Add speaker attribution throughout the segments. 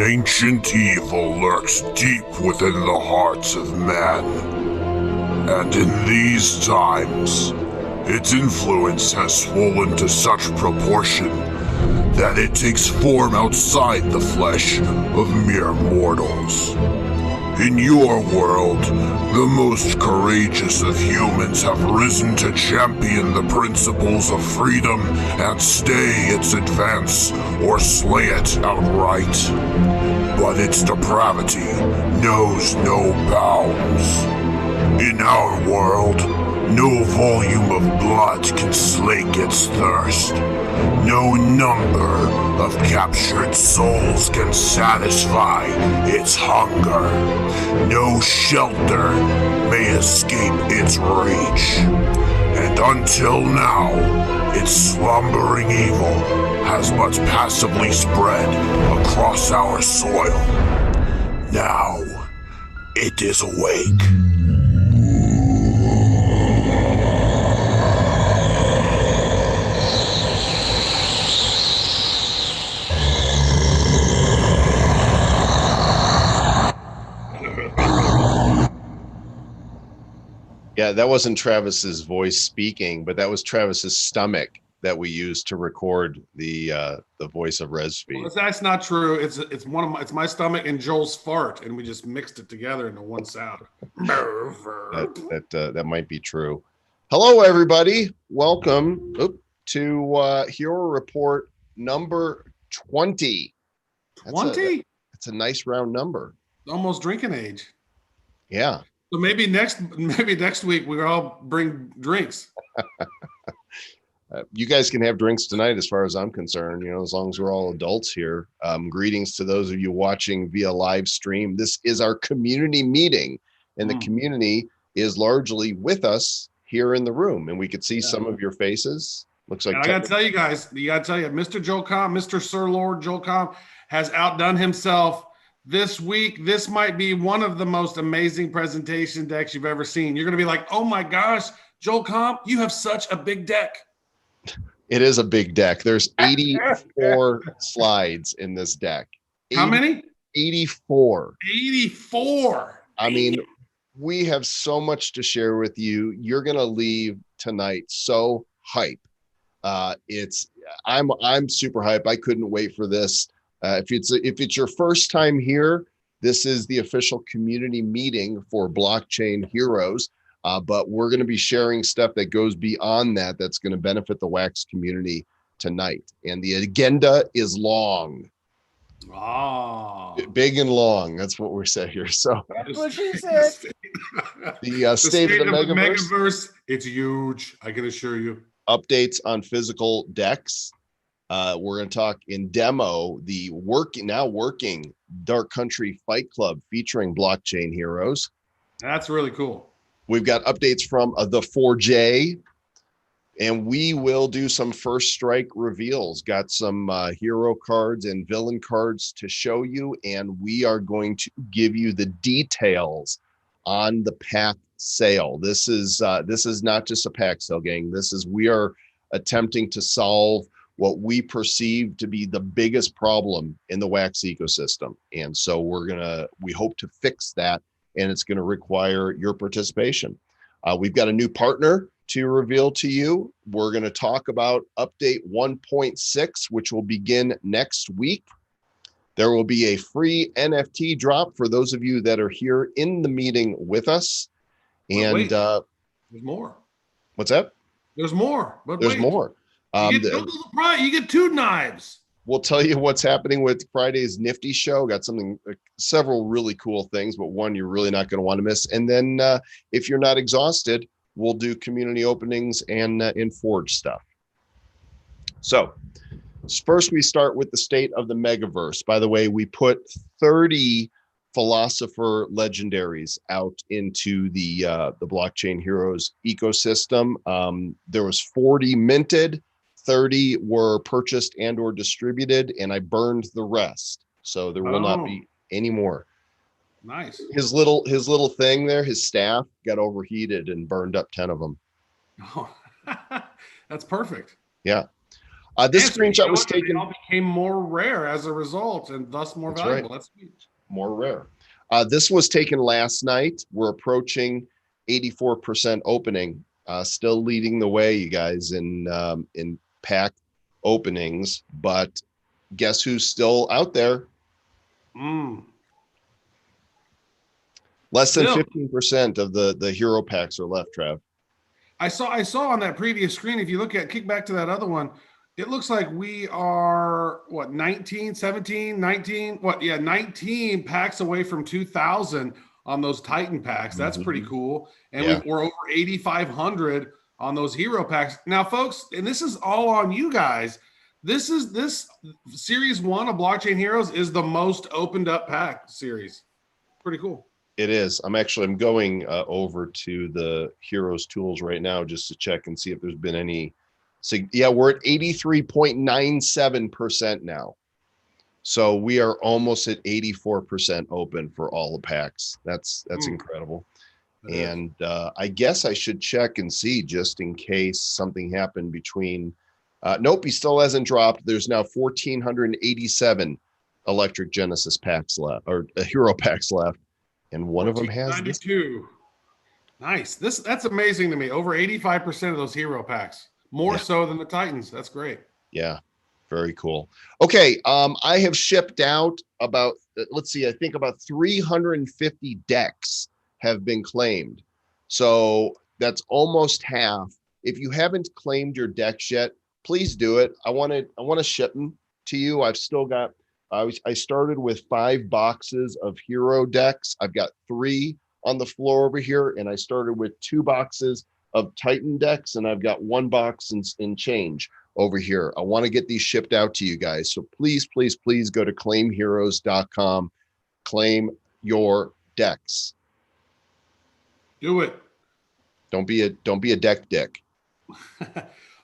Speaker 1: Ancient evil lurks deep within the hearts of man, and in these times, its influence has swollen to such proportion that it takes form outside the flesh of mere mortals. In your world, the most courageous of humans have risen to champion the principles of freedom and stay its advance or slay it outright. But its depravity knows no bounds. In our world, no volume of blood can slake its thirst. No number of captured souls can satisfy its hunger. No shelter may escape its reach. And until now, its slumbering evil has but passively spread across our soil. Now, it is awake.
Speaker 2: Yeah, that wasn't Travis's voice speaking, but that was Travis's stomach that we used to record the voice of Resby.
Speaker 3: Well, that's not true. It's my stomach and Joel's fart, and we just mixed it together into one sound.
Speaker 2: That might be true. Hello, everybody. Welcome to Hero Report number 20.
Speaker 3: 20?
Speaker 2: It's a nice round number.
Speaker 3: Almost drinking age.
Speaker 2: Yeah.
Speaker 3: So maybe next week we all bring drinks.
Speaker 2: You guys can have drinks tonight, as far as I'm concerned. You know, as long as we're all adults here. Greetings to those of you watching via live stream. This is our community meeting, and the community is largely with us here in the room, and we could see some of your faces. Looks like
Speaker 3: I gotta tell you guys, Mr. Joel Com, Mr. Sir Lord Joel Com has outdone himself. This week, this might be one of the most amazing presentation decks you've ever seen. You're going to be like, oh my gosh, Joel Comp, you have such a big deck.
Speaker 2: It is a big deck. There's 84 slides in this deck.
Speaker 3: How many?
Speaker 2: 84.
Speaker 3: 84.
Speaker 2: I mean, we have so much to share with you. You're going to leave tonight so hype. I'm super hype. I couldn't wait for this. If it's your first time here, this is the official community meeting for Blockchain Heroes. But we're going to be sharing stuff that goes beyond that. That's going to benefit the Wax community tonight. And the agenda is long.
Speaker 3: Oh,
Speaker 2: big and long. That's what we're saying here. So
Speaker 4: that's what she said.
Speaker 2: The state of the Megaverse.
Speaker 3: It's huge. I can assure you.
Speaker 2: Updates on physical decks. We're going to talk in demo the working Dark Country Fight Club featuring Blockchain Heroes.
Speaker 3: That's really cool.
Speaker 2: We've got updates from the 4J, and we will do some first strike reveals. Got some hero cards and villain cards to show you, and we are going to give you the details on the pack sale. This is not just a pack sale, gang. We are attempting to solve what we perceive to be the biggest problem in the Wax ecosystem. And so we hope to fix that, and it's going to require your participation. We've got a new partner to reveal to you. We're going to talk about update 1.6, which will begin next week. There will be a free NFT drop for those of you that are here in the meeting with us. And
Speaker 3: wait, there's more.
Speaker 2: What's that?
Speaker 3: There's more. But
Speaker 2: there's more.
Speaker 3: You get double the price. You get 2 knives.
Speaker 2: We'll tell you what's happening with Friday's Nifty show. Got several really cool things, but one you're really not going to want to miss. And then if you're not exhausted, we'll do community openings and in Forge stuff. So first we start with the state of the Megaverse. By the way, we put 30 philosopher legendaries out into the Blockchain Heroes ecosystem. There was 40 minted. 30 were purchased and or distributed, and I burned the rest. So there will not be any more.
Speaker 3: Nice.
Speaker 2: His little thing there, his staff got overheated and burned up 10 of them.
Speaker 3: Oh, that's perfect.
Speaker 2: Yeah. This
Speaker 3: And so
Speaker 2: screenshot was
Speaker 3: they
Speaker 2: taken.
Speaker 3: all became more rare as a result, and thus more
Speaker 2: That's
Speaker 3: valuable.
Speaker 2: right.
Speaker 3: That's sweet.
Speaker 2: More rare. This was taken last night. We're approaching 84% opening. Still leading the way, you guys, in pack openings. But guess who's still out there? Less than 15% of the hero packs are left, Trav.
Speaker 3: I saw on that previous screen, if you kick back to that other one, it looks like we are 19, 17, 19, 19 packs away from 2,000 on those Titan packs. That's pretty cool. And we're over 8,500 on those hero packs. Now, folks, and this is all on you guys. This series 1 of Blockchain Heroes is the most opened up pack series. Pretty cool.
Speaker 2: It is. I'm going over to the Heroes tools right now just to check and see if there's been any. So yeah, we're at 83.97% now. So we are almost at 84% open for all the packs. That's incredible. And I guess I should check and see just in case something happened between. Nope, he still hasn't dropped. There's now 1,487 Electric Genesis packs left, or hero packs left. And one of them has
Speaker 3: 92. Nice. That's amazing to me. Over 85% of those hero packs, more so than the Titans. That's great.
Speaker 2: Yeah, very cool. Okay, I have shipped out about, let's see, I think about 350 decks have been claimed. So that's almost half. If you haven't claimed your decks yet, please do it. I want to ship them to you. I've still got. I started with 5 boxes of hero decks. I've got 3 on the floor over here, and I started with 2 boxes of Titan decks, and I've got 1 box in change over here. I want to get these shipped out to you guys. So please, please, please go to claimheroes.com. Claim your decks.
Speaker 3: Do it.
Speaker 2: Don't be a deck dick.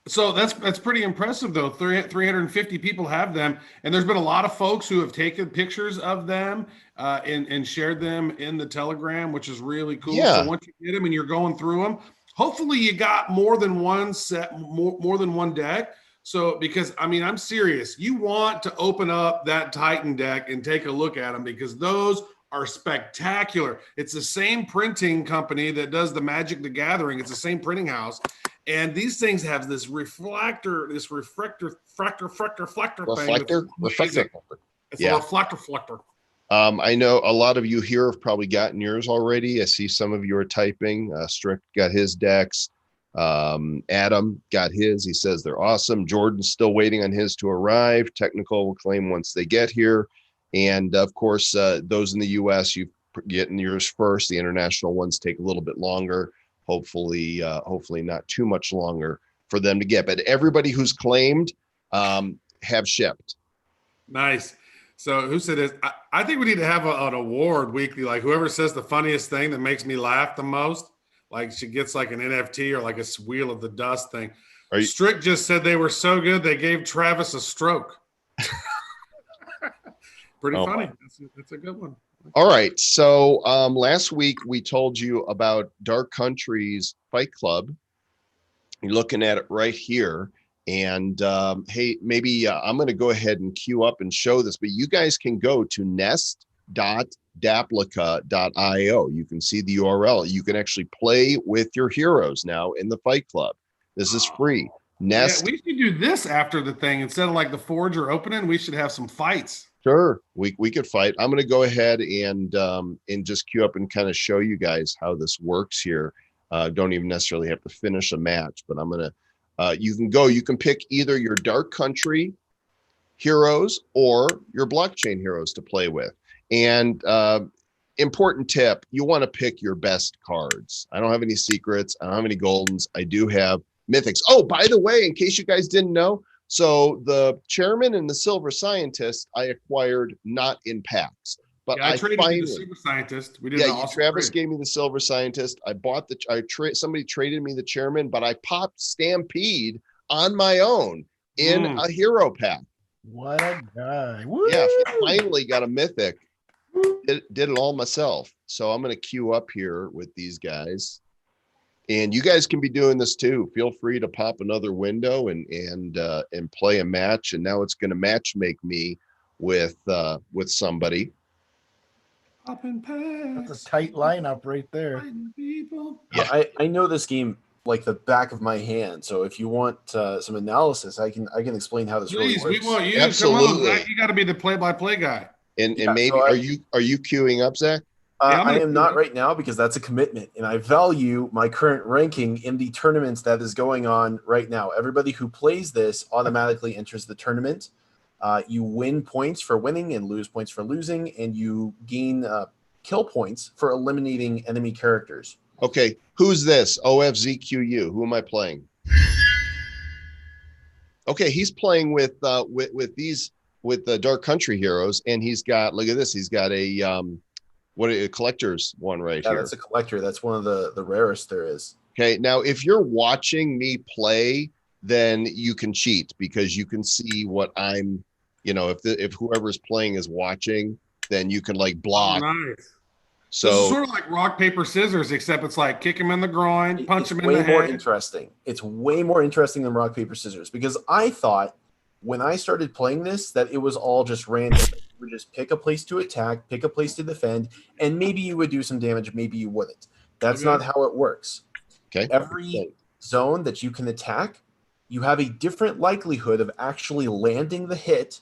Speaker 3: So that's pretty impressive, though. 350 people have them, and there's been a lot of folks who have taken pictures of them and shared them in the Telegram, which is really cool.
Speaker 2: Yeah.
Speaker 3: So once you get them and you're going through them, hopefully you got more than one set, more than one deck. So because I'm serious, you want to open up that Titan deck and take a look at them because those are spectacular. It's the same printing company that does the Magic the Gathering. It's the same printing house. And these things have this reflector thing.
Speaker 2: Reflector.
Speaker 3: It's a reflector.
Speaker 2: I know a lot of you here have probably gotten yours already. I see some of you are typing. Strict got his decks. Adam got his. He says they're awesome. Jordan's still waiting on his to arrive. Technical will claim once they get here. And of course, those in the US, you get yours first. The international ones take a little bit longer. Hopefully not too much longer for them to get. But everybody who's claimed have shipped.
Speaker 3: Nice. So who said this? I think we need to have an award weekly. Like whoever says the funniest thing that makes me laugh the most, like she gets like an NFT or like a Wheel of the Dust thing. Strick just said they were so good they gave Travis a stroke. Pretty funny. That's a good one.
Speaker 2: All right. So last week we told you about Dark Country's Fight Club. You're looking at it right here. And hey, maybe I'm going to go ahead and queue up and show this, but you guys can go to nest.daplica.io. You can see the URL. You can actually play with your heroes now in the Fight Club. This is free. Nest.
Speaker 3: Yeah, we should do this after the thing. Instead of like the Forger opening, we should have some fights.
Speaker 2: Sure, we could fight. I'm going to go ahead and just queue up and kind of show you guys how this works here. Don't even necessarily have to finish a match, but I'm going to, you can pick either your Dark Country heroes or your blockchain heroes to play with. And important tip, you want to pick your best cards. I don't have any secrets. I don't have any goldens. I do have mythics. Oh, by the way, in case you guys didn't know, so the chairman and the silver scientist I acquired not in packs, but
Speaker 3: I traded you the silver scientist. We did.
Speaker 2: Yeah, Travis gave me the silver scientist. I bought somebody traded me the chairman, but I popped Stampede on my own in a hero pack.
Speaker 4: What a guy! Woo!
Speaker 2: Yeah, finally got a mythic. Did it all myself. So I'm going to queue up here with these guys. And you guys can be doing this too. Feel free to pop another window and play a match. And now it's going to match make me with somebody.
Speaker 3: Popping packs.
Speaker 4: That's a tight lineup right there.
Speaker 3: Fighting people.
Speaker 2: Yeah.
Speaker 5: I know this game like the back of my hand. So if you want some analysis, I can explain how this
Speaker 3: Please,
Speaker 5: really
Speaker 3: we
Speaker 5: works.
Speaker 3: want you.
Speaker 2: Absolutely.
Speaker 3: Come on, you got to be the play-by-play guy.
Speaker 2: And
Speaker 5: Yeah,
Speaker 2: maybe
Speaker 5: so
Speaker 2: are you queuing up, Zach?
Speaker 3: Yeah, I'm
Speaker 5: I
Speaker 3: gonna
Speaker 5: am
Speaker 3: do
Speaker 5: not
Speaker 3: that.
Speaker 5: right now because that's a commitment, and I value my current ranking in the tournaments that is going on right now. Everybody who plays this automatically enters the tournament. You win points for winning and lose points for losing, and you gain kill points for eliminating enemy characters.
Speaker 2: Okay, who's this? OFZQU. Who am I playing? Okay, he's playing with the Dark Country Heroes, and he's got, look at this. He's got a collector's one right
Speaker 5: Yeah,
Speaker 2: here.
Speaker 5: that's a collector. That's one of the rarest there is.
Speaker 2: Okay, now if you're watching me play, then you can cheat because you can see what I'm. If whoever's playing is watching, then you can like block.
Speaker 3: Oh, nice.
Speaker 2: So
Speaker 3: this is sort of like rock, paper, scissors, except it's like kick him in the groin, punch him in
Speaker 5: way
Speaker 3: the
Speaker 5: more
Speaker 3: head.
Speaker 5: interesting. It's way more interesting than rock, paper, scissors because I thought when I started playing this that it was all just random. You would just pick a place to attack, pick a place to defend, and maybe you would do some damage, maybe you wouldn't. That's
Speaker 3: Okay.
Speaker 5: not how it works.
Speaker 2: okay,
Speaker 5: Every zone that you can attack, you have a different likelihood of actually landing the hit,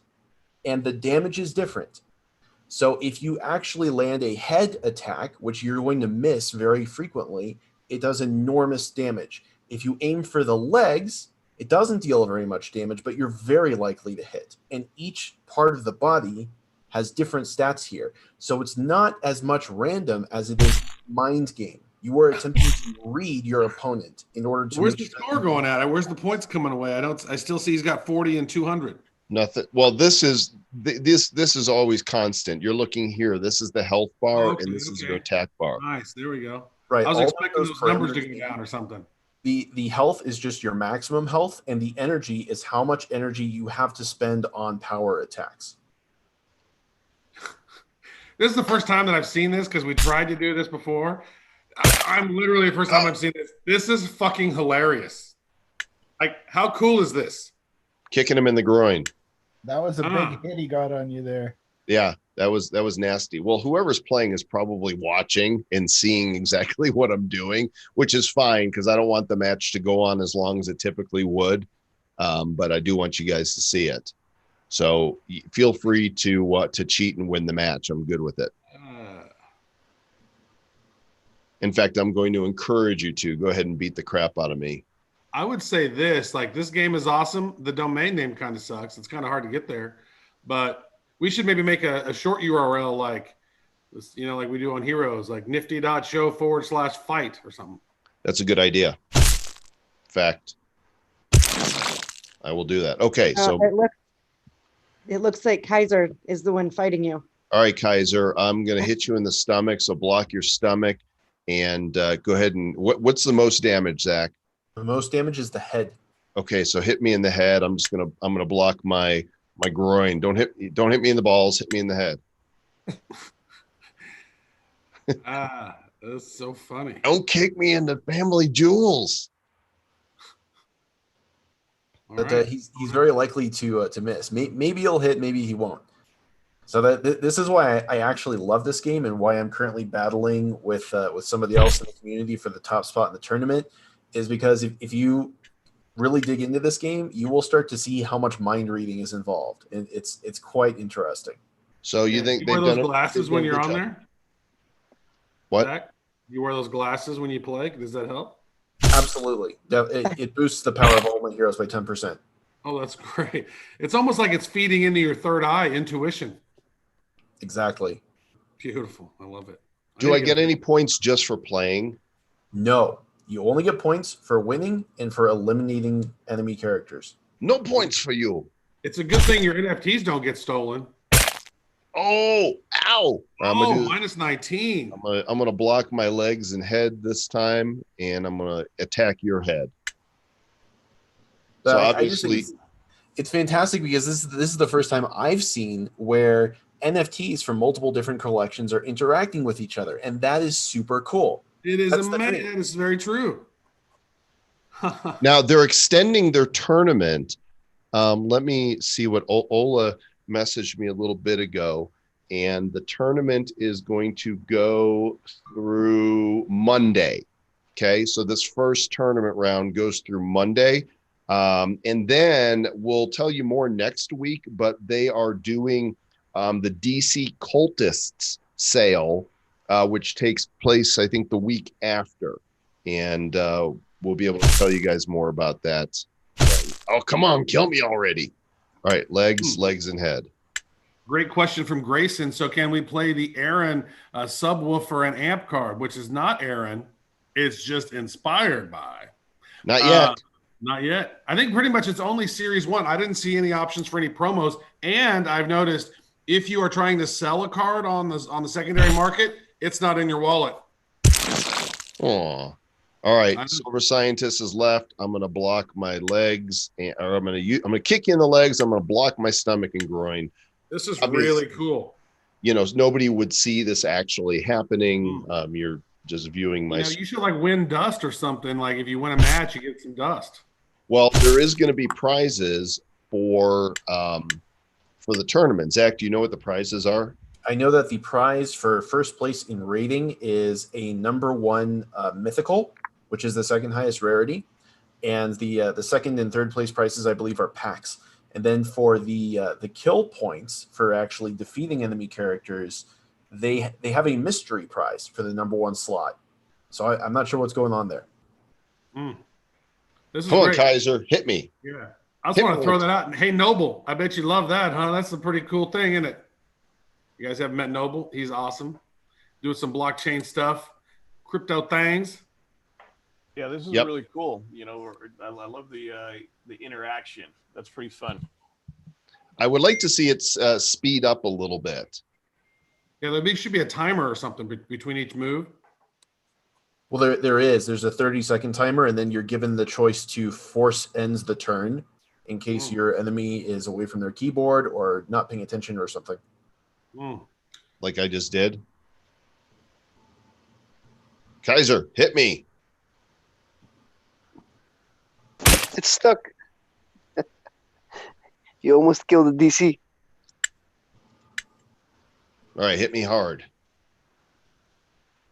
Speaker 5: and the damage is different. So if you actually land a head attack, which you're going to miss very frequently, it does enormous damage. If you aim for the legs, it doesn't deal very much damage, but you're very likely to hit. And each part of the body has different stats here. So it's not as much random as it is mind game. You are attempting to read your opponent in order to.
Speaker 3: Where's the score going at? Where's the points coming away? I still see he's got 40 and 200.
Speaker 2: nothing. Well, this is always constant. You're looking here. This is the health bar,
Speaker 3: Okay,
Speaker 2: and this is your
Speaker 3: okay.
Speaker 2: attack bar.
Speaker 3: Nice. There we go.
Speaker 5: Right.
Speaker 3: I was
Speaker 5: all of
Speaker 3: expecting those numbers to
Speaker 5: parameters-
Speaker 3: go down or something.
Speaker 5: The health is just your maximum health, and the energy is how much energy you have to spend on power attacks.
Speaker 3: This is the first time that I've seen this because we tried to do this before. I'm literally the first time I've seen this. This is fucking hilarious. Like, how cool is this?
Speaker 2: Kicking him in the groin.
Speaker 4: That was a
Speaker 3: Ah.
Speaker 4: big hit he got on you there.
Speaker 2: Yeah, that was nasty. Well, whoever's playing is probably watching and seeing exactly what I'm doing, which is fine because I don't want the match to go on as long as it typically would. But I do want you guys to see it. So feel free to cheat and win the match. I'm good with it. In fact, I'm going to encourage you to go ahead and beat the crap out of me.
Speaker 3: I would say this, like, this game is awesome. The domain name kind of sucks. It's kind of hard to get there, but we should maybe make a short URL like this, like we do on Heroes, like nifty.show/fight or something.
Speaker 2: That's a good idea. Fact. I will do that. Okay, so
Speaker 6: It looks like Kaiser is the one fighting you.
Speaker 2: all right, Kaiser, I'm going to hit you in the stomach, so block your stomach and go ahead and what's the most damage, Zach?
Speaker 5: The most damage is the head.
Speaker 2: Okay, so hit me in the head. I'm going to block my groin. Don't hit me in the balls, hit me in the head.
Speaker 3: That's so funny.
Speaker 2: Don't kick me into family jewels.
Speaker 3: All
Speaker 5: But
Speaker 3: right.
Speaker 5: he's very likely to miss. Maybe he'll hit, maybe he won't. So this is why I actually love this game and why I'm currently battling with somebody else in the community for the top spot in the tournament, is because if you really dig into this game, you will start to see how much mind reading is involved, and it's quite interesting.
Speaker 2: So you think
Speaker 3: you
Speaker 2: they've
Speaker 3: wear
Speaker 2: done
Speaker 3: those
Speaker 2: it?
Speaker 3: glasses
Speaker 2: they've
Speaker 3: when
Speaker 2: done a
Speaker 3: you're
Speaker 2: good
Speaker 3: on
Speaker 2: job.
Speaker 3: there?
Speaker 2: What?
Speaker 3: Zach? You wear those glasses when you play? Does that help?
Speaker 5: Absolutely, it boosts the power of all my heroes by 10%.
Speaker 3: Oh, that's great. It's almost like it's feeding into your third eye intuition.
Speaker 5: Exactly.
Speaker 3: Beautiful. I love it.
Speaker 2: Do I get any points just for playing?
Speaker 5: No, you only get points for winning and for eliminating enemy characters.
Speaker 2: No points for you.
Speaker 3: It's a good thing your NFTs don't get stolen.
Speaker 2: Oh, ow.
Speaker 3: minus 19.
Speaker 2: I'm gonna block my legs and head this time, and I'm gonna attack your head.
Speaker 5: But
Speaker 2: So
Speaker 5: I just
Speaker 2: obviously,
Speaker 5: think it's fantastic because this is the first time I've seen where NFTs from multiple different collections are interacting with each other, and that is super cool.
Speaker 3: It is
Speaker 5: That's the
Speaker 3: amazing.
Speaker 5: thing.
Speaker 3: That is very true.
Speaker 2: Now they're extending their tournament. Let me see what Ola messaged me a little bit ago. And the tournament is going to go through Monday. Okay, so this first tournament round goes through Monday. And then we'll tell you more next week, but they are doing the DC Cultists sale, which takes place, I think, the week after. And we'll be able to tell you guys more about that. Oh, come on, kill me already. All right, legs, and head.
Speaker 3: Great question from Grayson. So can we play the Aaron subwoofer and amp card, which is not Aaron, it's just inspired by?
Speaker 2: Not yet.
Speaker 3: Not yet. I think pretty much it's only series 1. I didn't see any options for any promos. And I've noticed if you are trying to sell a card on the secondary market, it's not in your wallet.
Speaker 2: Oh. All right, Silver Scientist is left. I'm gonna block my legs, or I'm gonna kick you in the legs. I'm gonna block my stomach and groin.
Speaker 3: This is really cool.
Speaker 2: You know, nobody would see this actually happening. You're just viewing my.
Speaker 3: You should like win dust or something. Like if you win a match, you get some dust.
Speaker 2: Well, there is going to be prizes for the tournament. Zach, do you know what the prizes are?
Speaker 5: I know that the prize for first place in rating is a #1 mythical, which is the second highest rarity, and the second and third place prizes, I believe, are packs. And then for the kill points for actually defeating enemy characters, they have a mystery prize for the #1 slot. So I'm not sure what's going on there.
Speaker 3: This is
Speaker 2: Come on,
Speaker 3: great.
Speaker 2: Kaiser, hit me.
Speaker 3: Yeah, I just want to throw that out. And hey, Noble, I bet you love that, huh? That's a pretty cool thing, isn't it? You guys haven't met Noble? He's awesome. Doing some blockchain stuff, crypto things.
Speaker 7: Yeah, this is really cool. You know, I love the interaction. That's pretty fun.
Speaker 2: I would like to see it speed up a little bit.
Speaker 3: Yeah, there should be a timer or something between each move.
Speaker 5: Well, there's a 30-second timer, and then you're given the choice to force ends the turn in case your enemy is away from their keyboard or not paying attention or something.
Speaker 2: Like I just did. Kaiser, hit me.
Speaker 8: It's stuck. You almost killed the DC.
Speaker 2: All right, hit me hard.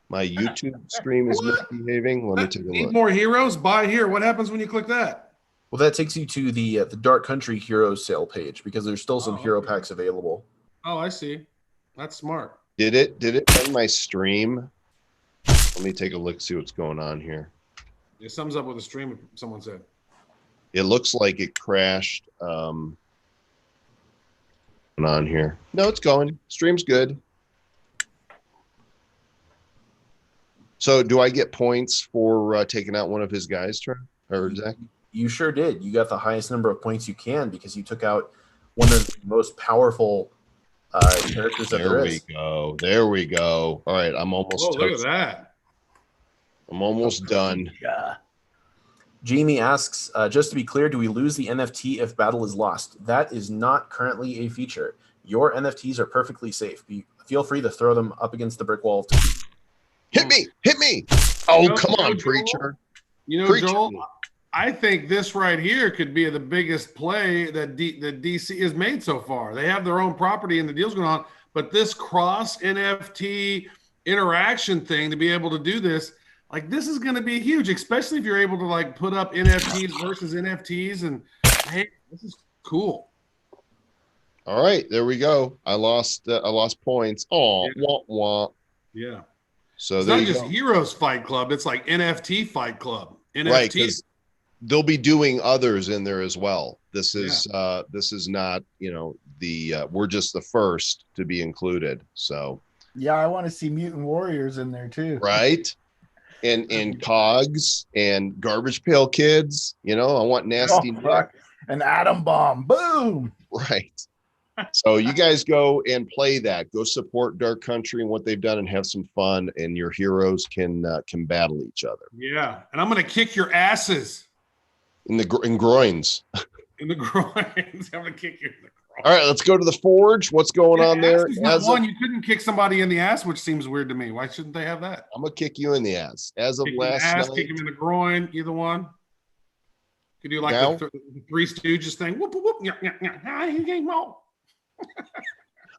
Speaker 2: My YouTube stream is misbehaving. Let me take a look.
Speaker 3: Need more heroes? Buy here. What happens when you click that?
Speaker 5: Well, that takes you to the Dark Country Heroes sale page because there's still some hero packs available.
Speaker 3: Oh, I see. That's smart.
Speaker 2: Did it end my stream? Let me take a look, see what's going on here.
Speaker 3: It sums up with a stream, someone said.
Speaker 2: It looks like it crashed on here. No, it's going. Stream's good. So do I get points for taking out one of his guys, Trey? Or Zach?
Speaker 5: You sure did. You got the highest number of points you can because you took out one of the most powerful characters that there is.
Speaker 2: There we go. All right, I'm almost
Speaker 3: done. Look at that.
Speaker 2: I'm almost done.
Speaker 8: Yeah.
Speaker 5: Jamie asks, just to be clear, do we lose the NFT if battle is lost? That is not currently a feature. Your NFTs are perfectly safe. Feel free to throw them up against the brick wall.
Speaker 2: Hit me! Hit me! Oh, come on, Preacher.
Speaker 3: You know,
Speaker 2: Preacher.
Speaker 3: Joel, I think this right here could be the biggest play that DC has made so far. They have their own property and the deal's going on, but this cross NFT interaction thing to be able to do this, like this is going to be huge, especially if you're able to like put up NFTs versus NFTs, and hey, this is cool.
Speaker 2: All right, there we go. I lost points. Oh,
Speaker 3: Yeah.
Speaker 2: wah wah.
Speaker 3: Yeah.
Speaker 2: So
Speaker 3: It's
Speaker 2: there
Speaker 3: not
Speaker 2: you
Speaker 3: just
Speaker 2: go.
Speaker 3: Heroes Fight Club. It's like NFT Fight Club.
Speaker 2: Right,
Speaker 3: NFT.
Speaker 2: because they'll be doing others in there as well. This is not, you know, we're just the first to be included. So
Speaker 4: Yeah, I want to see Mutant Warriors in there too.
Speaker 2: right. And cogs and garbage pail kids, you know, I want nasty
Speaker 4: Oh, fuck. An atom bomb. Boom.
Speaker 2: right. So you guys go and play that. Go support Dark Country and what they've done and have some fun, and your heroes can battle each other.
Speaker 3: Yeah. And I'm going to kick your asses
Speaker 2: In groins.
Speaker 3: in the groins. I'm going to kick you in the groins.
Speaker 2: All right, let's go to the Forge. What's going on there?
Speaker 3: Ass is not one. You couldn't kick somebody in the ass, which seems weird to me. Why shouldn't they have that?
Speaker 2: I'm gonna kick you in the ass. As of
Speaker 3: Kick him in the
Speaker 2: last
Speaker 3: ass,
Speaker 2: night,
Speaker 3: kick him in the groin, either one. Could you like
Speaker 2: Now?
Speaker 3: the Three Stooges thing? Whoop, whoop, whoop, yeah, yeah, yeah. Hi, you ain't more.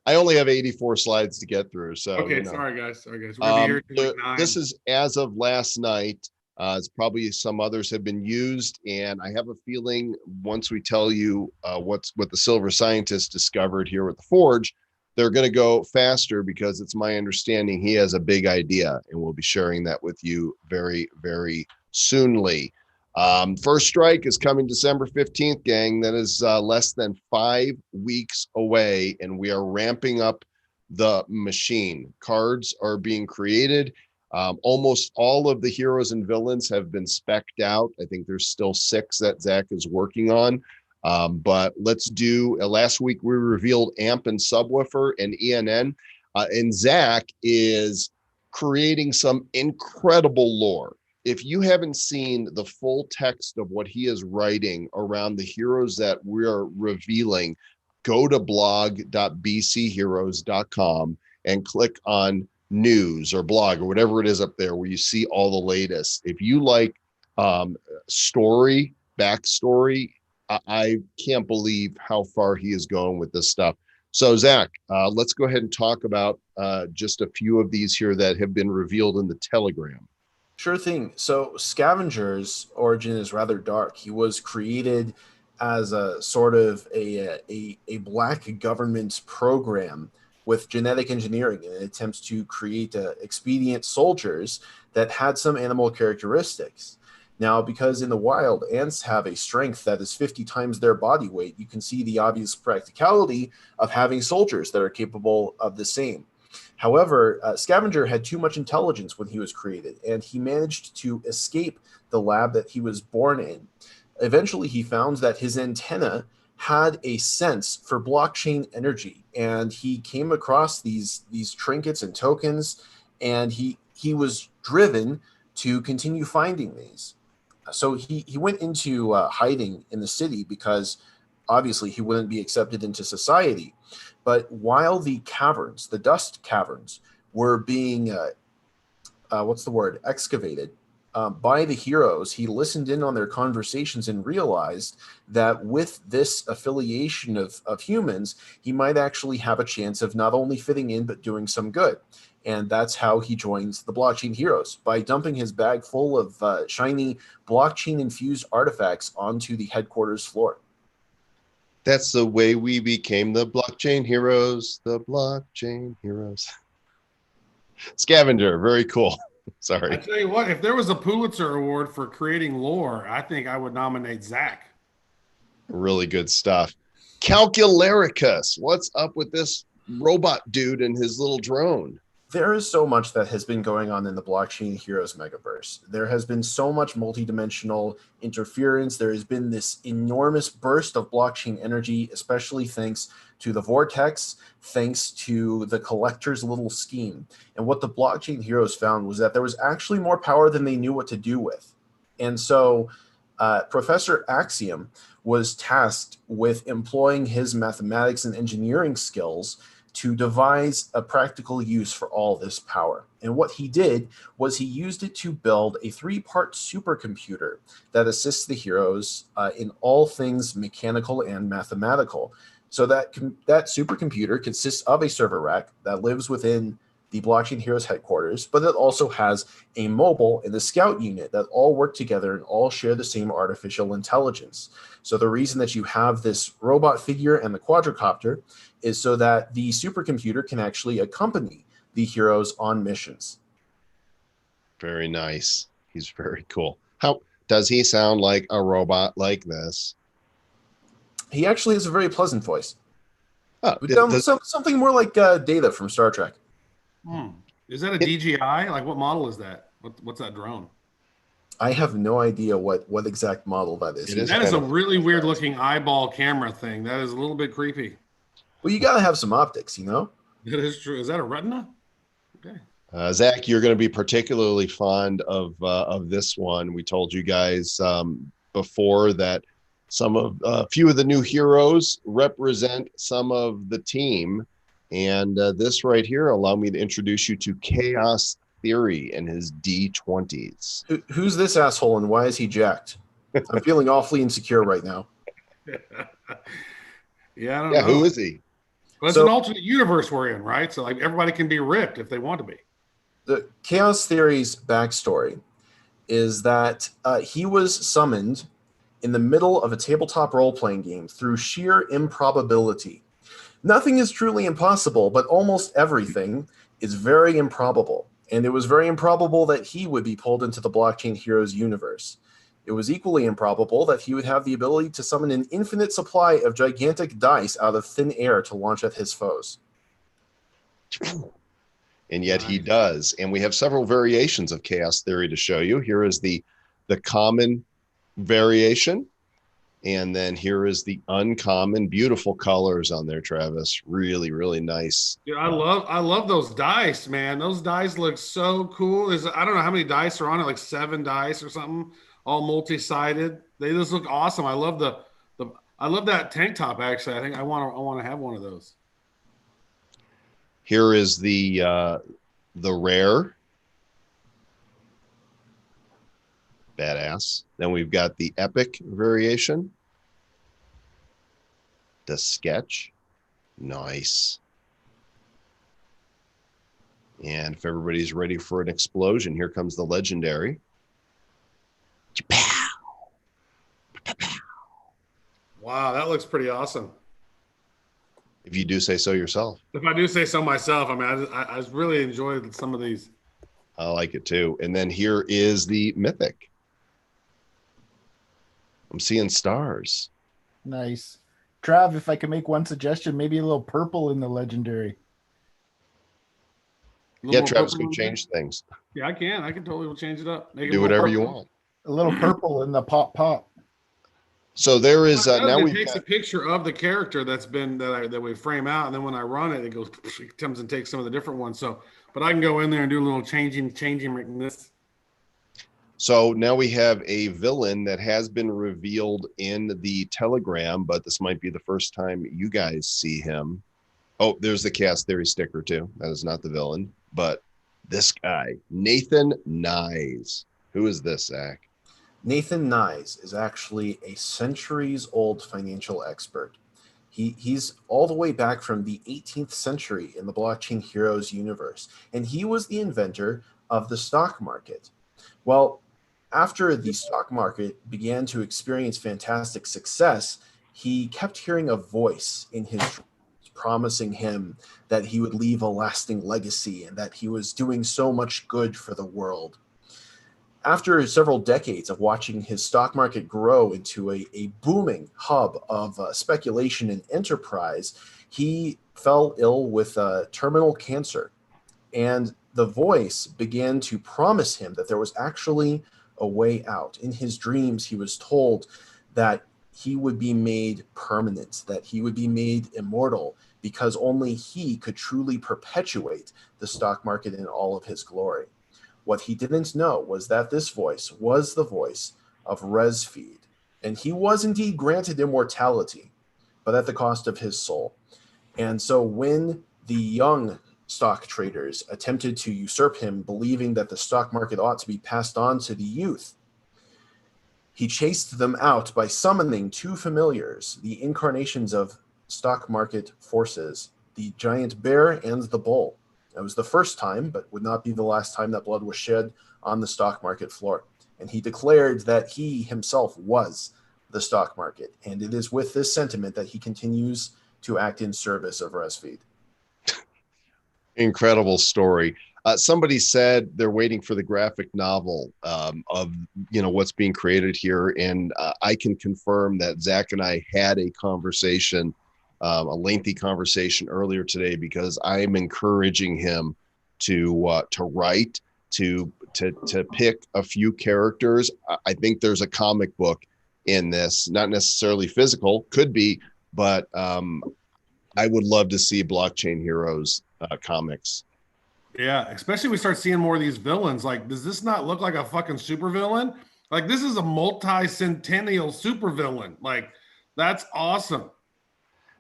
Speaker 2: I only have 84 slides to get through, so
Speaker 3: Okay,
Speaker 2: you know.
Speaker 3: sorry guys. We're gonna be here till like 9.
Speaker 2: This is as of last night. It's probably some others have been used, and I have a feeling once we tell you what the silver scientist discovered here with the Forge, they're going to go faster because it's my understanding he has a big idea, and we'll be sharing that with you very, very soonly. First strike is coming December 15th, gang. That is less than 5 weeks away, and we are ramping up the machine. Cards are being created. Almost all of the heroes and villains have been spec'd out. I think there's still 6 that Zach is working on. But let's do, last week we revealed AMP and Subwoofer and ENN. And Zach is creating some incredible lore. If you haven't seen the full text of what he is writing around the heroes that we're revealing, go to blog.bcheroes.com and click on news or blog or whatever it is up there where you see all the latest. If you like backstory, I can't believe how far he is going with this stuff. So Zach, let's go ahead and talk about just a few of these here that have been revealed in the Telegram.
Speaker 5: Sure thing. So Scavenger's origin is rather dark. He was created as a sort of a black government program with genetic engineering in attempts to create expedient soldiers that had some animal characteristics. Now, because in the wild, ants have a strength that is 50 times their body weight, you can see the obvious practicality of having soldiers that are capable of the same. However, Scavenger had too much intelligence when he was created, and he managed to escape the lab that he was born in. Eventually, he found that his antenna had a sense for blockchain energy, and he came across these trinkets and tokens, and he was driven to continue finding these. So he went into hiding in the city because obviously he wouldn't be accepted into society. But while the caverns, the dust caverns, were being excavated by the heroes, he listened in on their conversations and realized that with this affiliation of humans, he might actually have a chance of not only fitting in, but doing some good. And that's how he joins the Blockchain Heroes, by dumping his bag full of shiny blockchain-infused artifacts onto the headquarters floor.
Speaker 2: That's the way we became the Blockchain Heroes, the Blockchain Heroes. Scavenger, very cool. Sorry.
Speaker 3: I tell you what, if there was a Pulitzer Award for creating lore, I think I would nominate Zach.
Speaker 2: Really good stuff. Calcularicus, what's up with this robot dude and his little drone?
Speaker 5: There is so much that has been going on in the Blockchain Heroes megaverse. There has been so much multidimensional interference. There has been this enormous burst of blockchain energy, especially thanks to the Vortex, thanks to the collector's little scheme. And what the Blockchain Heroes found was that there was actually more power than they knew what to do with. And so Professor Axiom was tasked with employing his mathematics and engineering skills to devise a practical use for all this power. And what he did was he used it to build a 3-part supercomputer that assists the heroes in all things mechanical and mathematical. So that supercomputer consists of a server rack that lives within the Blockchain Heroes headquarters, but it also has a mobile and a scout unit that all work together and all share the same artificial intelligence. So the reason that you have this robot figure and the quadricopter is so that the supercomputer can actually accompany the heroes on missions.
Speaker 2: Very nice. He's very cool. How does he sound like a robot like this?
Speaker 5: He actually has a very pleasant voice.
Speaker 2: Oh,
Speaker 5: Something more like Data from Star Trek.
Speaker 3: Is that a DJI? Like, what model is that? What's that drone?
Speaker 5: I have no idea what exact model that is.
Speaker 3: That is a really weird looking eyeball camera thing. That is a little bit creepy.
Speaker 5: Well, you got to have some optics, you know?
Speaker 3: That is true. Is that a retina? Okay.
Speaker 2: Zach, you're going to be particularly fond of this one. We told you guys before that a few of the new heroes represent some of the team. And this right here, allow me to introduce you to Chaos Theory and his D20s.
Speaker 5: Who's this asshole and why is he jacked? I'm feeling awfully insecure right now.
Speaker 3: Yeah, I don't
Speaker 2: Yeah,
Speaker 3: know.
Speaker 2: who is he?
Speaker 3: Well, it's
Speaker 5: So-
Speaker 3: an alternate universe we're in, right? So like everybody can be ripped if they want to be.
Speaker 5: The Chaos Theory's backstory is that he was summoned in the middle of a tabletop role-playing game through sheer improbability. Nothing is truly impossible, but almost everything is very improbable. And it was very improbable that he would be pulled into the Blockchain Heroes universe. It was equally improbable that he would have the ability to summon an infinite supply of gigantic dice out of thin air to launch at his foes.
Speaker 2: And yet he does. And we have several variations of chaos theory to show you. Here is the common variation. And then here is the uncommon. Beautiful colors on there, Travis. Really, really nice.
Speaker 3: Dude, I love those dice, man. Those dice look so cool. I don't know how many dice are on it, like 7 dice or something, all multi-sided. They just look awesome. I love I love that tank top. Actually, I think I want to have one of those.
Speaker 2: Here is the rare. Badass. Then we've got the epic variation. The sketch. Nice. And if everybody's ready for an explosion, here comes the legendary.
Speaker 3: Wow, that looks pretty awesome.
Speaker 2: If you do say so yourself.
Speaker 3: If I do say so myself, I mean, I really enjoyed some of these.
Speaker 2: I like it too. And then here is the mythic. I'm seeing stars.
Speaker 4: Nice. Trav, if I can make one suggestion, maybe a little purple in the legendary.
Speaker 2: Yeah, Travis can change things.
Speaker 3: Yeah, I can. I can totally change it up.
Speaker 2: Do whatever you want.
Speaker 4: A little purple in the pop.
Speaker 2: So there is now
Speaker 3: it
Speaker 2: we
Speaker 3: takes a picture of the character that we frame out, and then when I run it, it comes and takes some of the different ones. So, but I can go in there and do a little changing this.
Speaker 2: So now we have a villain that has been revealed in the Telegram, but this might be the first time you guys see him. Oh, there's the Chaos Theory sticker too. That is not the villain, but this guy, Nathan Nyes. Who is this, Zach?
Speaker 5: Nathan Nyes is actually a centuries-old financial expert. He's all the way back from the 18th century in the Blockchain Heroes universe, and he was the inventor of the stock market. Well, after the stock market began to experience fantastic success, he kept hearing a voice in his dreams promising him that he would leave a lasting legacy and that he was doing so much good for the world. After several decades of watching his stock market grow into a booming hub of speculation and enterprise, he fell ill with terminal cancer. And the voice began to promise him that there was actually a way out. In his dreams, he was told that he would be made permanent, that he would be made immortal, because only he could truly perpetuate the stock market in all of his glory. What he didn't know was that this voice was the voice of Resfeed, and he was indeed granted immortality, but at the cost of his soul. And so when the young stock traders attempted to usurp him, believing that the stock market ought to be passed on to the youth, he chased them out by summoning 2 familiars, the incarnations of stock market forces, the giant bear and the bull. It was the first time, but would not be the last time that blood was shed on the stock market floor. And he declared that he himself was the stock market. And it is with this sentiment that he continues to act in service of Resfeed.
Speaker 2: Incredible story. Somebody said they're waiting for the graphic novel of what's being created here, and I can confirm that Zach and I had a conversation, a lengthy conversation earlier today, because I'm encouraging him to write, to pick a few characters. I think there's a comic book in this, not necessarily physical, could be, but I would love to see Blockchain Heroes comics.
Speaker 3: Yeah, especially we start seeing more of these villains. Like, does this not look like a fucking supervillain? Like, this is a multi-centennial supervillain. Like, that's awesome.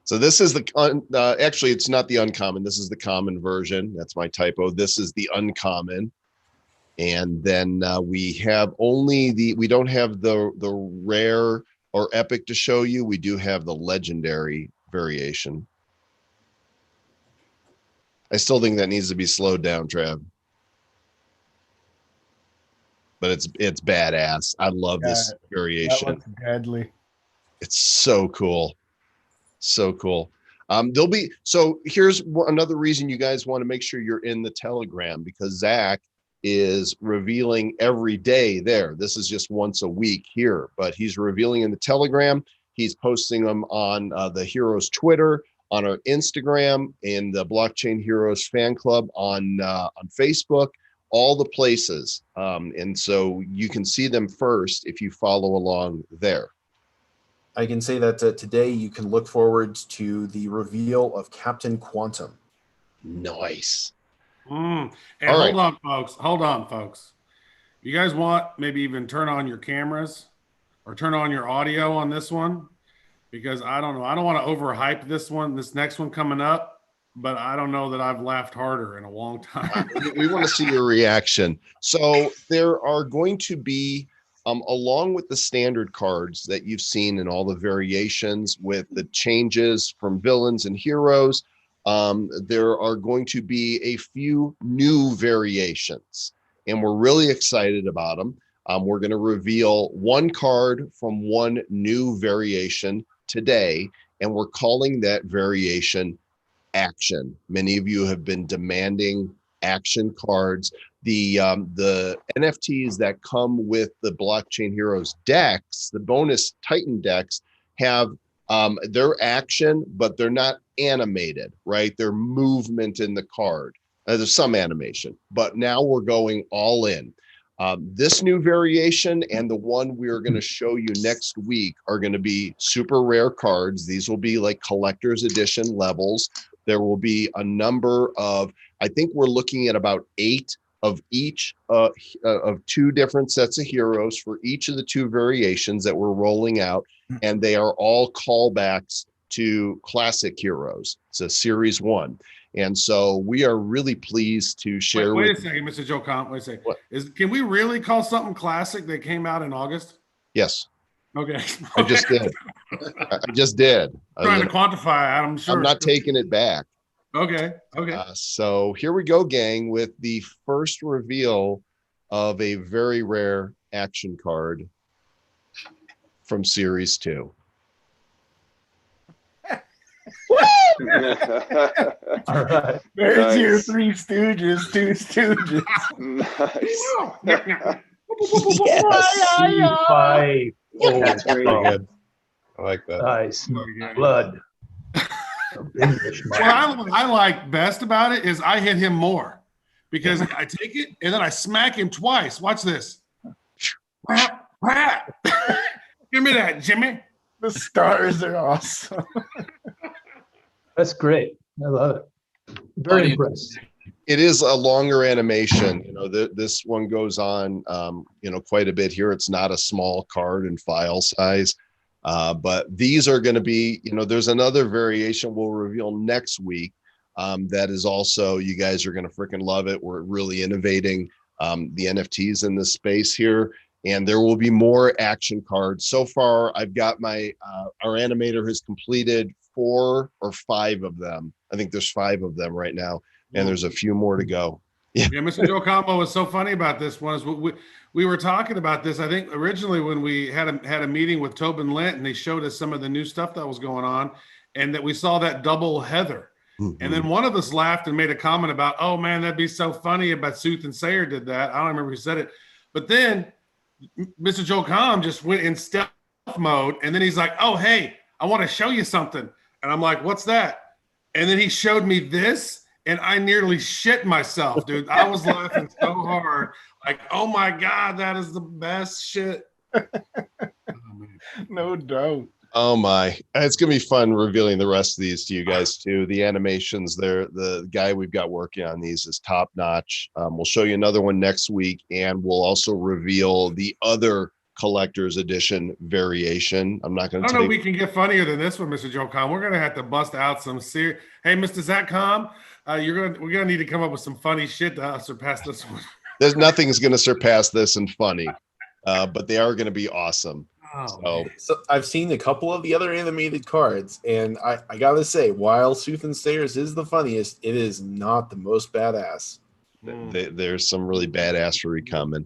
Speaker 2: So this is the actually, it's not the uncommon. This is the common version. That's my typo. This is the uncommon. And then we have we don't have the rare or epic to show you. We do have the legendary variation. I still think that needs to be slowed down, Trav. But it's badass. I love this variation.
Speaker 4: That looks deadly.
Speaker 2: It's so cool. So cool. There'll be, so here's another reason you guys want to make sure you're in the Telegram, because Zach is revealing every day there. This is just once a week here, but he's revealing in the Telegram. He's posting them on the Heroes Twitter, on our Instagram, in the Blockchain Heroes fan club on Facebook, all the places. And so you can see them first if you follow along there.
Speaker 5: I can say that today you can look forward to the reveal of Captain Quantum.
Speaker 2: Nice.
Speaker 3: And
Speaker 2: All
Speaker 3: hold
Speaker 2: right.
Speaker 3: on, folks. You guys want maybe even turn on your cameras or turn on your audio on this one? Because I don't know. I don't want to overhype this one, this next one coming up, but I don't know that I've laughed harder in a long time.
Speaker 2: We want to see your reaction. So there are going to be, along with the standard cards that you've seen in all the variations with the changes from villains and heroes, there are going to be a few new variations, and we're really excited about them. We're going to reveal one card from one new variation today, and we're calling that variation Action. Many of you have been demanding action cards. The NFTs that come with the Blockchain Heroes decks, the bonus Titan decks, have their action, but they're not animated, right? They're movement in the card. There's some animation, but now we're going all in. This new variation and the one we're going to show you next week are going to be super rare cards. These will be like collector's edition levels. There will be a number of, I think we're looking at about 8 of each of 2 different sets of heroes for each of the 2 variations that we're rolling out. And they are all callbacks to classic heroes. It's a series 1. And so we are really pleased to share.
Speaker 3: Wait a second, Mr. Joe Comp. Wait a second.
Speaker 2: What?
Speaker 3: Can we really call something classic that came out in August?
Speaker 2: Yes.
Speaker 3: Okay.
Speaker 2: I just did. I just did.
Speaker 3: Trying to quantify it, I'm sure.
Speaker 2: I'm not taking it back.
Speaker 3: Okay.
Speaker 2: So here we go, gang, with the first reveal of a very rare action card from Series 2.
Speaker 4: All right. There's your 3 Stooges, 2 Stooges.
Speaker 8: Nice.
Speaker 9: C5. Oh,
Speaker 10: That's very
Speaker 9: good.
Speaker 2: I like that.
Speaker 9: Nice. Blood.
Speaker 3: What I like best about it is I hit him more because I take it and then I smack him twice. Watch this. Give me that, Jimmy.
Speaker 4: The stars are awesome.
Speaker 9: That's great. I love it. Very impressed.
Speaker 2: It is a longer animation. You know, this one goes on, quite a bit here. It's not a small card in file size, but these are going to be, there's another variation we'll reveal next week. That is also, you guys are going to freaking love it. We're really innovating the NFTs in this space here, and there will be more action cards. So far, I've got our animator has completed 4 or 5 of them. I think there's 5 of them right now, and there's a few more to go.
Speaker 3: Yeah, Mr. Joe Combo was so funny about this one is we were talking about this, I think originally when we had a meeting with Tobin Lent, and they showed us some of the new stuff that was going on, and that we saw that double Heather. Mm-hmm. And then one of us laughed and made a comment about, oh man, that'd be so funny about Sooth and Sayer did that. I don't remember who said it. But then Mr. Joe Com just went in stealth mode, and then he's like, oh, hey, I want to show you something. And I'm like, what's that? And then he showed me this, and I nearly shit myself, dude. I was laughing so hard. Like, oh my God, that is the best shit.
Speaker 4: No doubt.
Speaker 2: Oh my, it's going to be fun revealing the rest of these to you guys too. The animations there, the guy we've got working on these is top notch. We'll show you another one next week, and we'll also reveal the other collector's edition variation. I'm not going to.
Speaker 3: I don't know. We can get funnier than this one, Mr. Joe Com. We're going to have to bust out some serious. Hey, Mr. Zach Com, we're going to need to come up with some funny shit to surpass this one.
Speaker 2: There's nothing's going to surpass this in funny, but they are going to be awesome.
Speaker 3: Oh,
Speaker 5: So I've seen a couple of the other animated cards, and I gotta say, while Sooth and Stayers is the funniest, it is not the most badass.
Speaker 2: There's some really badassery coming.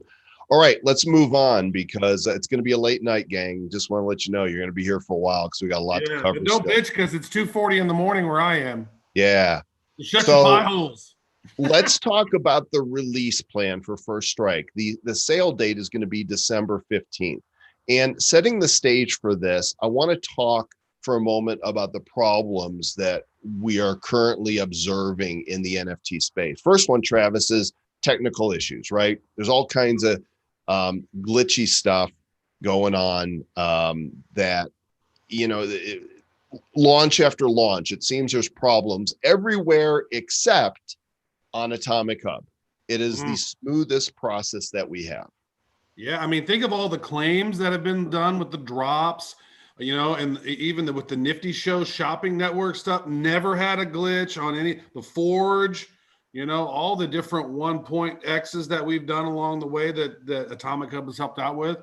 Speaker 2: All right, let's move on because it's going to be a late night, gang. Just want to let you know you're going to be here for a while because we got a lot to cover.
Speaker 3: But don't bitch because it's 2:40 in the morning where I am.
Speaker 2: Yeah.
Speaker 3: Shut your pie holes.
Speaker 2: Let's talk about the release plan for First Strike. The sale date is going to be December 15th. And setting the stage for this, I want to talk for a moment about the problems that we are currently observing in the NFT space. First one, Travis, is technical issues, right? There's all kinds of glitchy stuff going on that, you know, launch after launch, it seems there's problems everywhere except on Atomic Hub. It is the smoothest process that we have.
Speaker 3: Yeah, I mean, think of all the claims that have been done with the drops, you know, and even with the Nifty Show shopping network stuff, never had a glitch on the Forge, you know, all the different 1.x's that we've done along the way that Atomic Hub has helped out with.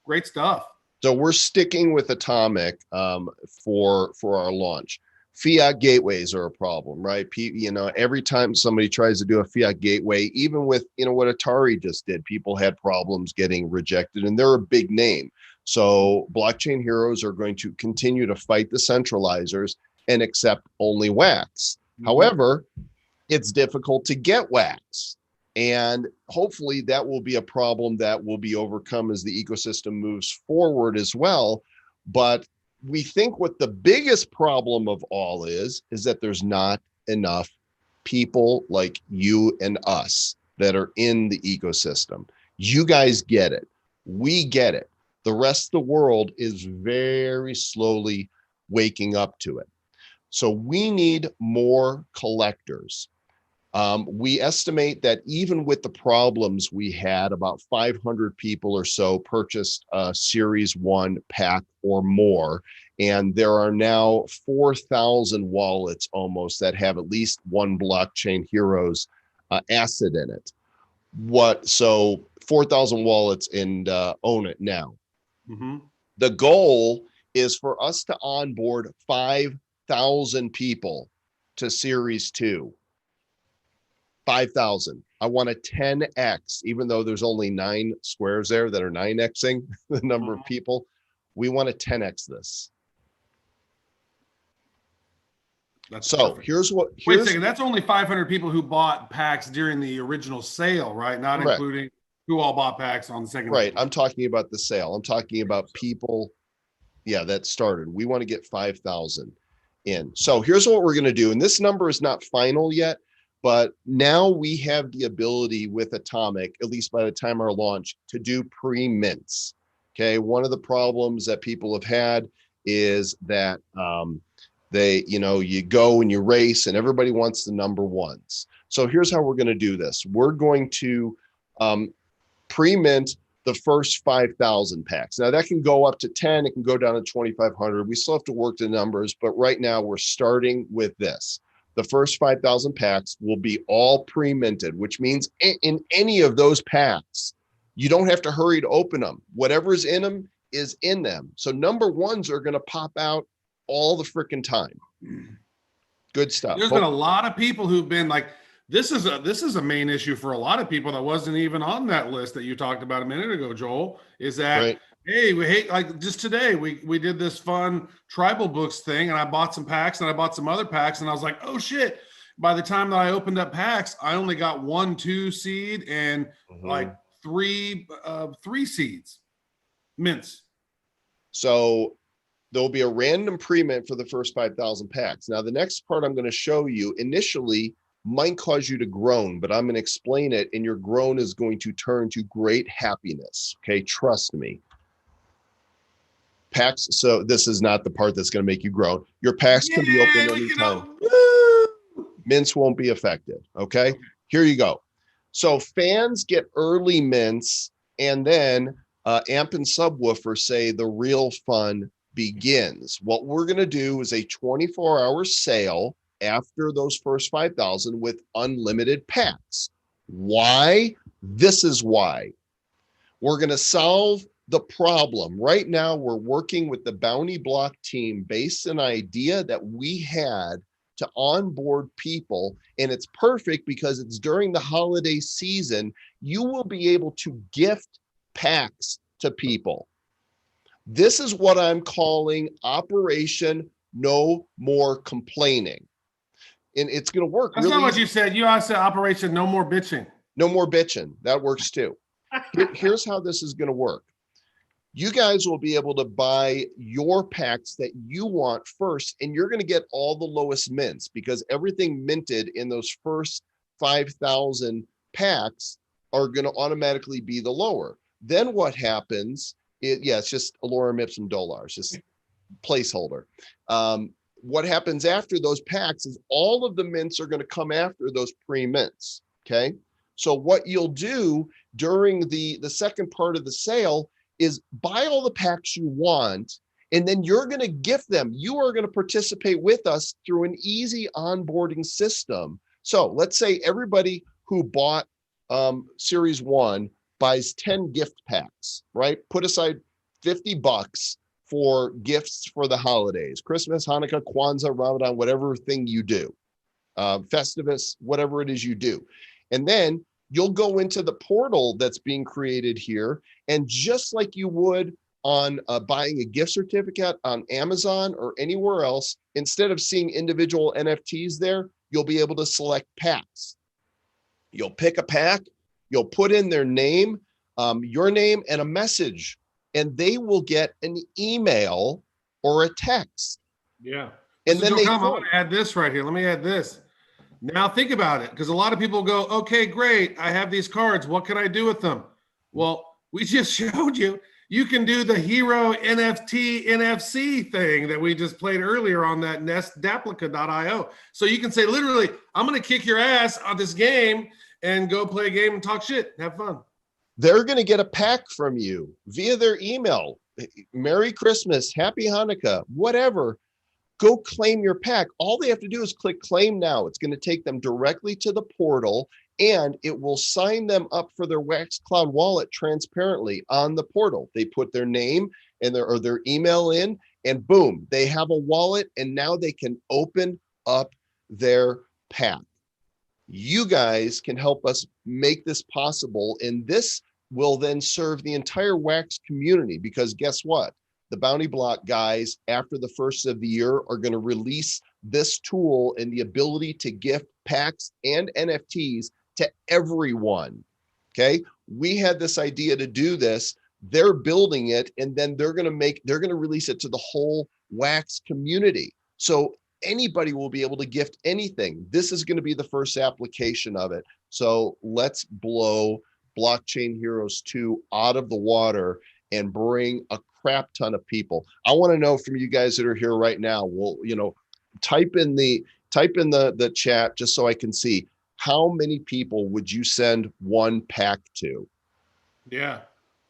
Speaker 3: Great stuff.
Speaker 2: So we're sticking with Atomic for our launch. Fiat gateways are a problem, right? You know, every time somebody tries to do a fiat gateway, even with, you know, what Atari just did, people had problems getting rejected, and they're a big name. So blockchain heroes are going to continue to fight the centralizers and accept only wax. However, it's difficult to get wax. And hopefully that will be a problem that will be overcome as the ecosystem moves forward as well. But we think what the biggest problem of all is that there's not enough people like you and us that are in the ecosystem. You guys get it. We get it. The rest of the world is very slowly waking up to it. So we need more collectors. We estimate that even with the problems we had, about 500 people or so purchased a Series 1 pack or more. And there are now 4,000 wallets almost that have at least one Blockchain Heroes asset in it. So 4,000 wallets and own it now. The goal is for us to onboard 5,000 people to Series 2. 5,000. I want a 10x, even though there's only 9 squares there that are 9xing the number of people. We want to 10x this.
Speaker 3: That's
Speaker 2: so
Speaker 3: perfect. Wait a second. That's only 500 people who bought packs during the original sale, right? Not correct. Including who all bought packs on the second.
Speaker 2: Right. I'm talking about the sale. I'm talking about people. Yeah, that started. We want to get 5,000 in. So here's what we're going to do. And this number is not final yet. But now we have the ability with Atomic, at least by the time our launch, to do pre-mints. Okay, one of the problems that people have had is that you go and you race and everybody wants the number ones. So here's how we're going to do this. We're going to pre-mint the first 5,000 packs. Now that can go up to 10, it can go down to 2,500. We still have to work the numbers, but right now we're starting with this. The first 5,000 packs will be all pre-minted, which means in any of those packs, you don't have to hurry to open them. Whatever's in them is in them. So number ones are going to pop out all the freaking time. Good stuff.
Speaker 3: There's been a lot of people who've been like, this is a main issue for a lot of people that wasn't even on that list that you talked about a minute ago, Joel, is that, right. Hey, we hate, like just today, we did this fun tribal books thing and I bought some packs and I bought some other packs and I was like, oh shit. By the time that I opened up packs, I only got 1, 2 seed and like three seeds, mints.
Speaker 2: So there'll be a random pre-mint for the first 5,000 packs. Now, the next part I'm going to show you initially might cause you to groan, but I'm going to explain it and your groan is going to turn to great happiness. Okay, trust me. Packs, so this is not the part that's going to make you groan. Your packs can be opened anytime. Mints won't be affected. Okay, here you go. So fans get early mints, and then Amp and Subwoofer say the real fun begins. What we're going to do is a 24-hour sale after those first 5,000 with unlimited packs. Why? This is why. We're going to solve the problem. Right now, we're working with the Bounty Block team based on an idea that we had to onboard people, and it's perfect because it's during the holiday season. You will be able to gift packs to people. This is what I'm calling Operation No More Complaining. And it's going to work.
Speaker 3: That's
Speaker 2: really
Speaker 3: not what
Speaker 2: easy.
Speaker 3: you said. You also said Operation No More Bitching.
Speaker 2: No more bitching. That works too. Here's how this is going to work. You guys will be able to buy your packs that you want first, and you're going to get all the lowest mints because everything minted in those first 5,000 packs are going to automatically be the lower. Then what happens? It's just Alorem Ipsum Dollar. It's just placeholder. What happens after those packs is all of the mints are going to come after those pre-mints. Okay. So what you'll do during the second part of the sale is buy all the packs you want, and then you're going to gift them. You are going to participate with us through an easy onboarding system. So let's say everybody who bought Series 1 buys 10 gift packs, right? Put aside $50 for gifts for the holidays, Christmas, Hanukkah, Kwanzaa, Ramadan, whatever thing you do, Festivus, whatever it is you do. And then you'll go into the portal that's being created here. And just like you would on buying a gift certificate on Amazon or anywhere else, instead of seeing individual NFTs there, you'll be able to select packs. You'll pick a pack, you'll put in their name, your name, and a message, and they will get an email or a text.
Speaker 3: Yeah.
Speaker 2: And
Speaker 3: so
Speaker 2: then
Speaker 3: I want to add this right here. Let me add this. Now think about it, because a lot of people go, okay, great, I have these cards. What can I do with them? Well, we just showed you. You can do the hero NFT NFC thing that we just played earlier on that nestdaplica.io. So you can say, literally, I'm going to kick your ass on this game and go play a game and talk shit. Have fun.
Speaker 2: They're going to get a pack from you via their email. Merry Christmas, Happy Hanukkah, whatever. Go claim your pack. All they have to do is click claim now. It's going to take them directly to the portal, and it will sign them up for their Wax Cloud wallet transparently on the portal. They put their name and their email in, and boom, they have a wallet, and now they can open up their pack. You guys can help us make this possible, and this will then serve the entire Wax community, because guess what? The Bounty Block guys, after the first of the year, are going to release this tool and the ability to gift packs and NFTs to everyone. Okay. We had this idea to do this. They're building it, and then they're going to release it to the whole Wax community. So anybody will be able to gift anything. This is going to be the first application of it. So let's blow Blockchain Heroes 2 out of the water and bring a crap ton of people. I want to know from you guys that are here right now. Well, type in the chat just so I can see how many people would you send one pack to?
Speaker 3: Yeah.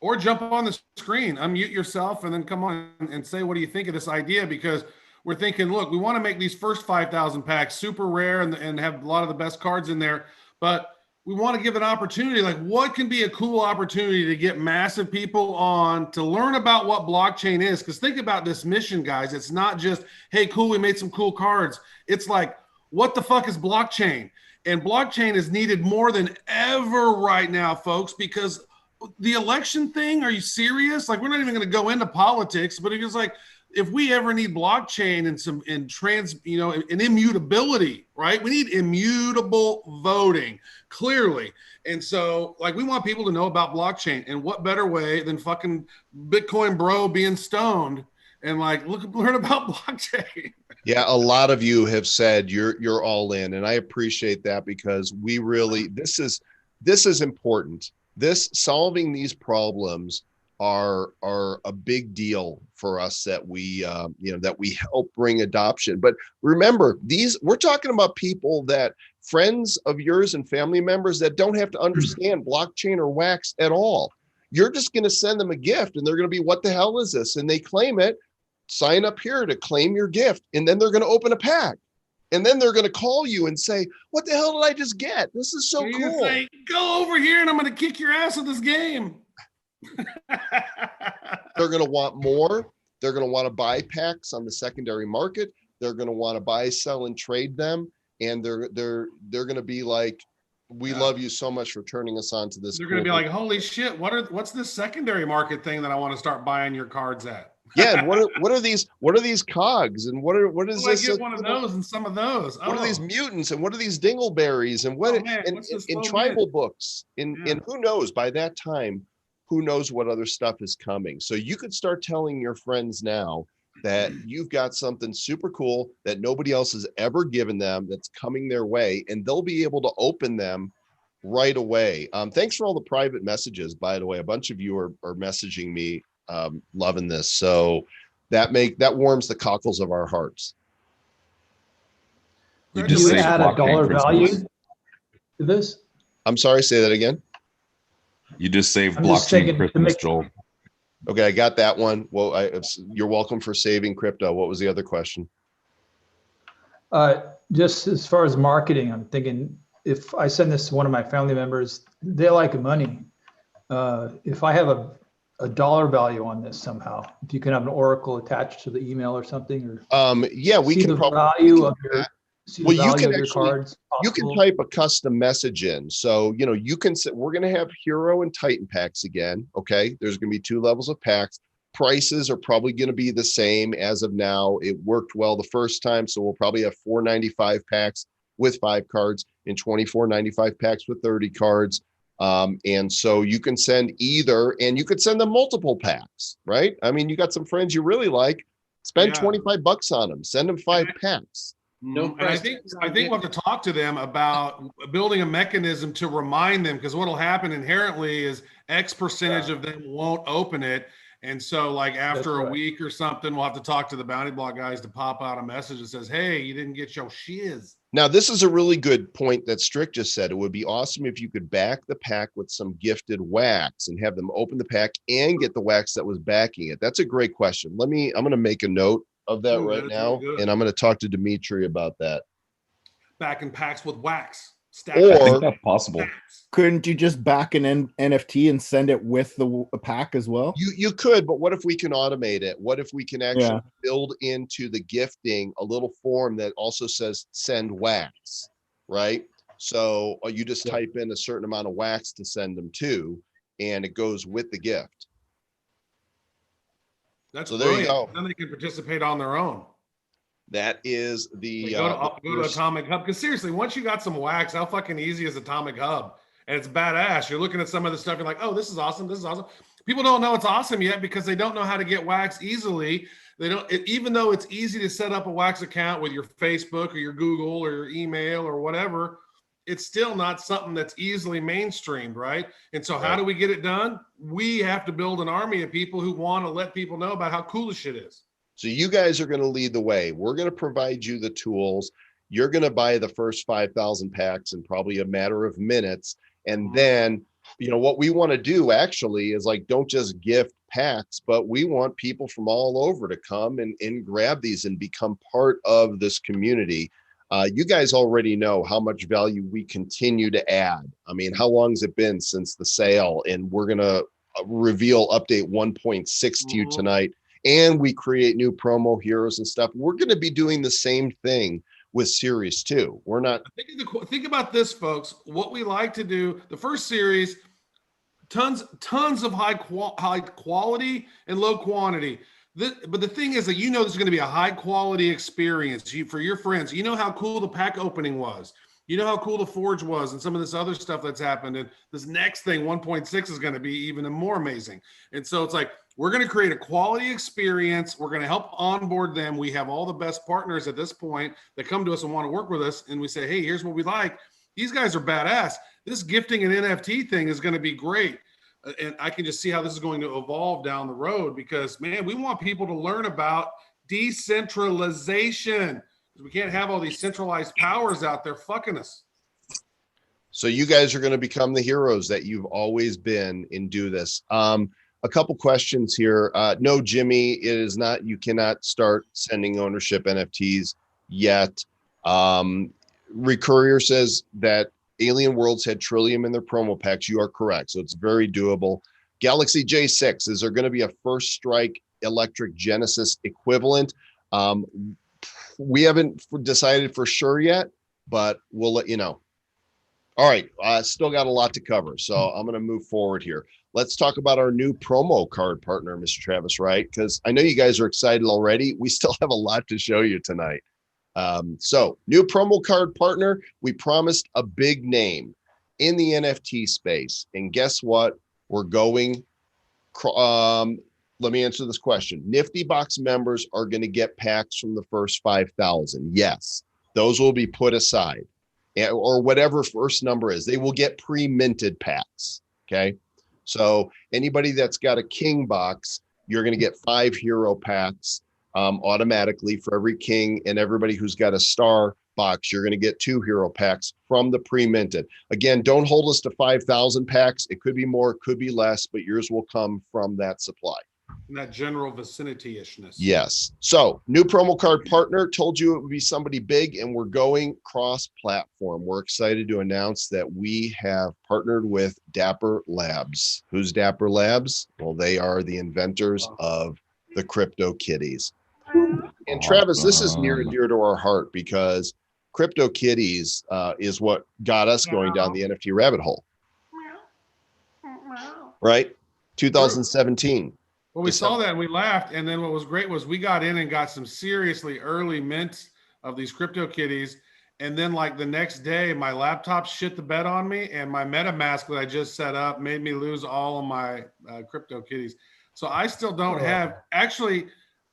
Speaker 3: Or jump on the screen, unmute yourself, and then come on and say, what do you think of this idea? Because we're thinking, look, we want to make these first 5,000 packs super rare and have a lot of the best cards in there, but we want to give an opportunity. Like, what can be a cool opportunity to get massive people on to learn about what blockchain is? Because think about this mission, guys. It's not just, hey, cool, we made some cool cards. It's like, what the fuck is blockchain? And blockchain is needed more than ever right now, folks, because the election thing, are you serious? Like, we're not even going to go into politics, but it's like, if we ever need blockchain and immutability, right? We need immutable voting, clearly. And so, like, we want people to know about blockchain, and what better way than fucking Bitcoin bro being stoned and like, learn about blockchain.
Speaker 2: Yeah, a lot of you have said you're all in, and I appreciate that, because we really, this is important. Solving these problems are a big deal for us, that we help bring adoption. But remember, we're talking about people, that friends of yours and family members that don't have to understand blockchain or Wax at all. You're just going to send them a gift, and they're going to be, what the hell is this? And they claim it. Sign up here to claim your gift, and then they're going to open a pack. And then they're going to call you and say, what the hell did I just get? This is so cool.
Speaker 3: Say, go over here and I'm going to kick your ass at this game.
Speaker 2: They're going to want more. They're going to want to buy packs on the secondary market. They're going to want to buy, sell, and trade them. And they're going to be like, we love you so much for turning us on to this.
Speaker 3: They're going to be like, holy shit, what's this secondary market thing that I want to start buying your cards at?
Speaker 2: Yeah, and what are these cogs, and what is this?
Speaker 3: I get one of those and some of those.
Speaker 2: What are these mutants, and what are these dingleberries, and what in tribal books? And who knows, by that time, who knows what other stuff is coming? So you could start telling your friends now that you've got something super cool that nobody else has ever given them that's coming their way, and they'll be able to open them right away. Thanks for all the private messages, by the way. A bunch of you are messaging me, loving this. So that warms the cockles of our hearts.
Speaker 9: You just add a dollar value to this?
Speaker 2: I'm sorry, say that again.
Speaker 10: You just saved blockchain Christmas, Joel.
Speaker 2: Okay, I got that one. Well, you're welcome for saving crypto. What was the other question?
Speaker 9: Just as far as marketing, I'm thinking if I send this to one of my family members, they like money. If I have a dollar value on this somehow, if you can have an oracle attached to the email or something, or
Speaker 2: yeah, we can probably
Speaker 9: value of your
Speaker 2: well, you can actually cards, you can type a custom message in. So, you can say, we're going to have hero and Titan packs again. Okay. There's going to be 2 levels of packs. Prices are probably going to be the same as of now. It worked well the first time. So we'll probably have $4.95 packs with 5 cards and $24.95 packs with 30 cards. And so you can send either, and you could send them multiple packs, right? I mean, you got some friends you really like, spend $25 on them, send them 5 packs.
Speaker 3: No, and I think we'll have to talk to them about building a mechanism to remind them, because what'll happen inherently is X percentage of them won't open it. And so like after a week or something, we'll have to talk to the bounty block guys to pop out a message that says, hey, you didn't get your shiz.
Speaker 2: Now, this is a really good point that Strick just said. It would be awesome if you could back the pack with some gifted wax and have them open the pack and get the wax that was backing it. That's a great question. I'm going to make a note of that right now, and I'm going to talk to Dimitri about that.
Speaker 3: Back in packs with wax.
Speaker 10: Or that's possible.
Speaker 11: Couldn't you just back an NFT and send it with the pack as well?
Speaker 2: You could, but what if we can automate it? What if we can actually build into the gifting a little form that also says send wax, right? So you just type in a certain amount of wax to send them to, and it goes with the gift.
Speaker 3: That's
Speaker 2: so
Speaker 3: brilliant.
Speaker 2: There you go.
Speaker 3: Then they can participate on their own.
Speaker 2: That is the
Speaker 3: go to Atomic Hub, because seriously, once you got some wax, how fucking easy is Atomic Hub? And it's badass. You're looking at some of the stuff, you're like, oh, this is awesome. This is awesome. People don't know it's awesome yet because they don't know how to get wax easily. They don't, even though it's easy to set up a wax account with your Facebook or your Google or your email or whatever, it's still not something that's easily mainstreamed, right? And so how do we get it done? We have to build an army of people who want to let people know about how cool this shit is.
Speaker 2: So you guys are going to lead the way. We're going to provide you the tools. You're going to buy the first 5,000 packs in probably a matter of minutes. And then, what we want to do actually is like, don't just gift packs, but we want people from all over to come and grab these and become part of this community. You guys already know how much value we continue to add. I mean, how long has it been since the sale? And we're going to reveal update 1.6 to you tonight. And we create new promo heroes and stuff. We're going to be doing the same thing with series 2. We're not.
Speaker 3: Think about this, folks. What we like to do, the first series, tons of high quality and low quantity. But the thing is that this is going to be a high quality experience for your friends. You know how cool the pack opening was. You know how cool the Forge was and some of this other stuff that's happened. And this next thing, 1.6, is going to be even more amazing. And so it's like, we're going to create a quality experience. We're going to help onboard them. We have all the best partners at this point that come to us and want to work with us. And we say, hey, here's what we like. These guys are badass. This gifting and NFT thing is going to be great. And I can just see how this is going to evolve down the road because, man, we want people to learn about decentralization. We can't have all these centralized powers out there fucking us.
Speaker 2: So you guys are going to become the heroes that you've always been and do this. A couple questions here. No, Jimmy, it is not. You cannot start sending ownership NFTs yet. Recurrier says that Alien Worlds had Trillium in their promo packs. You are correct. So it's very doable. Galaxy J6, is there going to be a First Strike Electric Genesis equivalent? We haven't decided for sure yet, but we'll let you know. All right, still got a lot to cover, so I'm going to move forward here. Let's talk about our new promo card partner, Mr. Travis Wright, because I know you guys are excited already. We still have a lot to show you tonight. So new promo card partner, we promised a big name in the NFT space. And guess what? We're going, let me answer this question. Nifty Box members are going to get packs from the first 5,000. Yes, those will be put aside, or whatever first number is. They will get pre-minted packs. Okay. So anybody that's got a King box, you're going to get 5 hero packs automatically for every King, and everybody who's got a star box, you're going to get 2 hero packs from the pre-minted. Again, don't hold us to 5,000 packs. It could be more, it could be less, but yours will come from that supply.
Speaker 3: In that general vicinity-ishness.
Speaker 2: Yes. So new promo card partner, told you it would be somebody big, and we're going cross-platform. We're excited to announce that we have partnered with Dapper Labs. Who's Dapper Labs? Well, they are the inventors of the Crypto Kitties. And Travis, this is near and dear to our heart because Crypto Kitties is what got us going down the NFT rabbit hole. Right? 2017.
Speaker 3: Well, we saw that and we laughed. And then what was great was we got in and got some seriously early mints of these Crypto Kitties. And then like the next day, my laptop shit the bed on me, and my MetaMask that I just set up made me lose all of my Crypto Kitties. So I still don't have, actually,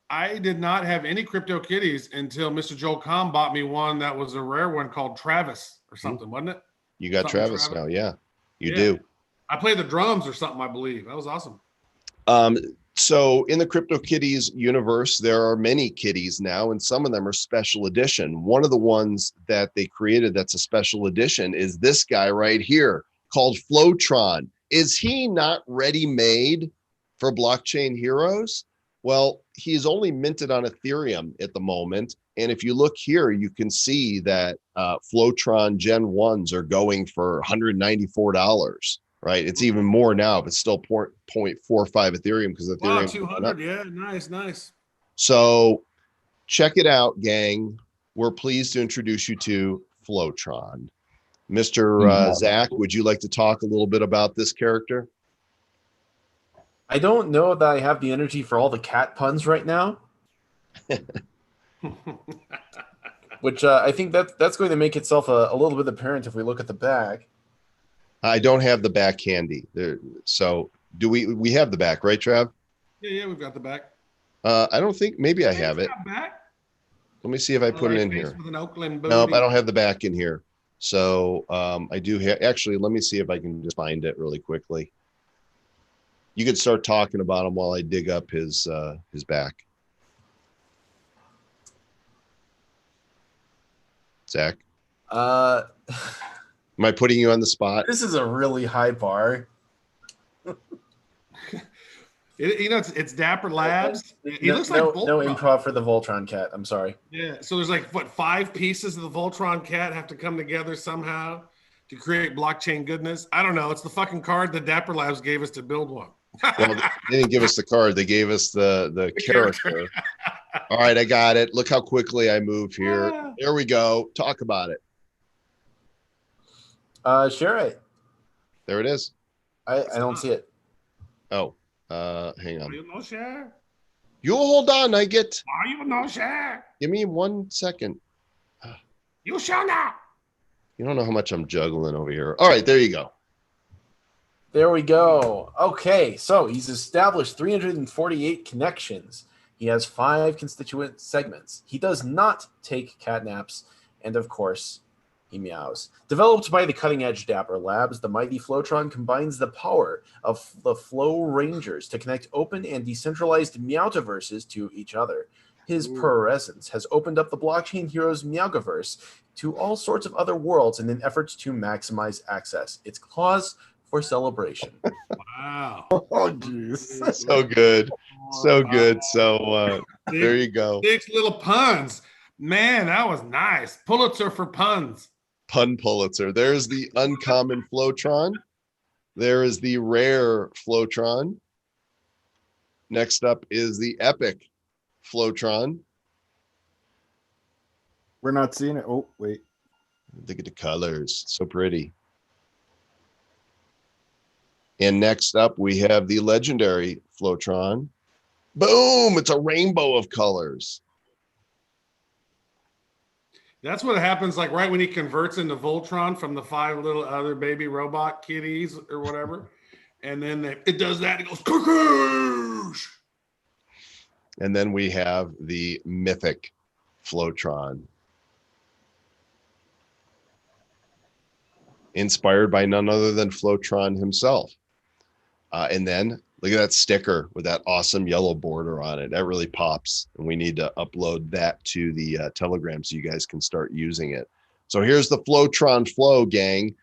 Speaker 3: I did not have any Crypto Kitties until Mr. Joel Comm bought me one that was a rare one called Travis or something, wasn't it?
Speaker 2: You got Travis now, yeah. You do.
Speaker 3: I played the drums or something, I believe. That was awesome.
Speaker 2: So in the Crypto Kitties universe, there are many kitties now, and some of them are special edition. One of the ones that they created that's a special edition is this guy right here called Flotron. Is he not ready-made for blockchain heroes? Well, he's only minted on Ethereum at the moment. And if you look here, you can see that Flotron Gen 1s are going for $194. Right, it's even more now, but still 0.45 Ethereum because Ethereum.
Speaker 3: Wow, 200, yeah, nice.
Speaker 2: So check it out, gang. We're pleased to introduce you to Flotron. Mr. Zach, would you like to talk a little bit about this character?
Speaker 5: I don't know that I have the energy for all the cat puns right now. Which I think that's going to make itself a little bit apparent if we look at the back.
Speaker 2: I don't have the back handy there. So do we have the back, right, Trav?
Speaker 3: Yeah, we've got the back.
Speaker 2: I don't think, maybe I have it. Let me see if I put it in here. Nope, I don't have the back in here. So I do have, actually, let me see if I can just find it really quickly. You could start talking about him while I dig up his back. Zach? Am I putting you on the spot?
Speaker 5: This is a really high bar.
Speaker 3: It's Dapper Labs. He looks like Voltron.
Speaker 5: No improv for the Voltron cat. I'm sorry.
Speaker 3: Yeah. So there's like, what, 5 pieces of the Voltron cat have to come together somehow to create blockchain goodness? I don't know. It's the fucking card that Dapper Labs gave us to build one.
Speaker 2: Well, they didn't give us the card. They gave us the character. All right, I got it. Look how quickly I move here. There we go. Talk about it.
Speaker 5: Share it.
Speaker 2: There it is.
Speaker 5: I don't see it.
Speaker 2: Oh, hang on.
Speaker 3: You no share.
Speaker 2: You hold on. I get.
Speaker 3: Why you no share?
Speaker 2: Give me 1 second.
Speaker 3: You shall not.
Speaker 2: You don't know how much I'm juggling over here. All right, there you go.
Speaker 5: There we go. Okay, so he's established 348 connections. He has 5 constituent segments. He does not take cat naps, and of course, he meows. Developed by the cutting-edge Dapper Labs, the Mighty Flotron combines the power of the Flow Rangers to connect open and decentralized Meowtiverses to each other. His presence has opened up the Blockchain Heroes Meowgiverse to all sorts of other worlds in an effort to maximize access. It's cause for celebration.
Speaker 3: Wow.
Speaker 2: Oh, jeez. So good. So good. So there you go.
Speaker 3: 6 little puns. Man, that was nice. Pulitzer for puns.
Speaker 2: Pun Pulitzer. There's the uncommon Flotron. There is the rare Flotron. Next up is the epic Flotron.
Speaker 11: We're not seeing it. Oh, wait.
Speaker 2: Look at the colors. So pretty. And next up, we have the legendary Flotron. Boom! It's a rainbow of colors.
Speaker 3: That's what happens, like right when he converts into Voltron from the 5 little other baby robot kitties or whatever. And then it does that. It goes, cuckoosh!
Speaker 2: And then we have the mythic Flotron. Inspired by none other than Flotron himself. And then look at that sticker with that awesome yellow border on it. That really pops. And we need to upload that to the Telegram so you guys can start using it. So here's the Flotron Flow, gang.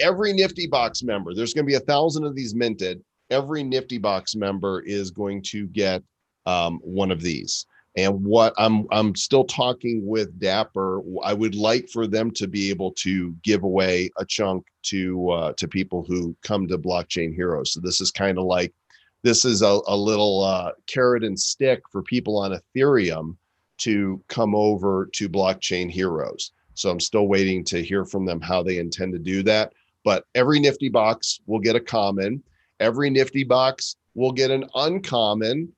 Speaker 2: Every Nifty Box member, there's going to be 1,000 of these minted. Every Nifty Box member is going to get one of these. And what I'm still talking with Dapper, I would like for them to be able to give away a chunk to people who come to Blockchain Heroes. So this is kind of like, this is a little carrot and stick for people on Ethereum to come over to Blockchain Heroes. So I'm still waiting to hear from them how they intend to do that. But every Nifty Box will get a common. Every Nifty Box will get an uncommon.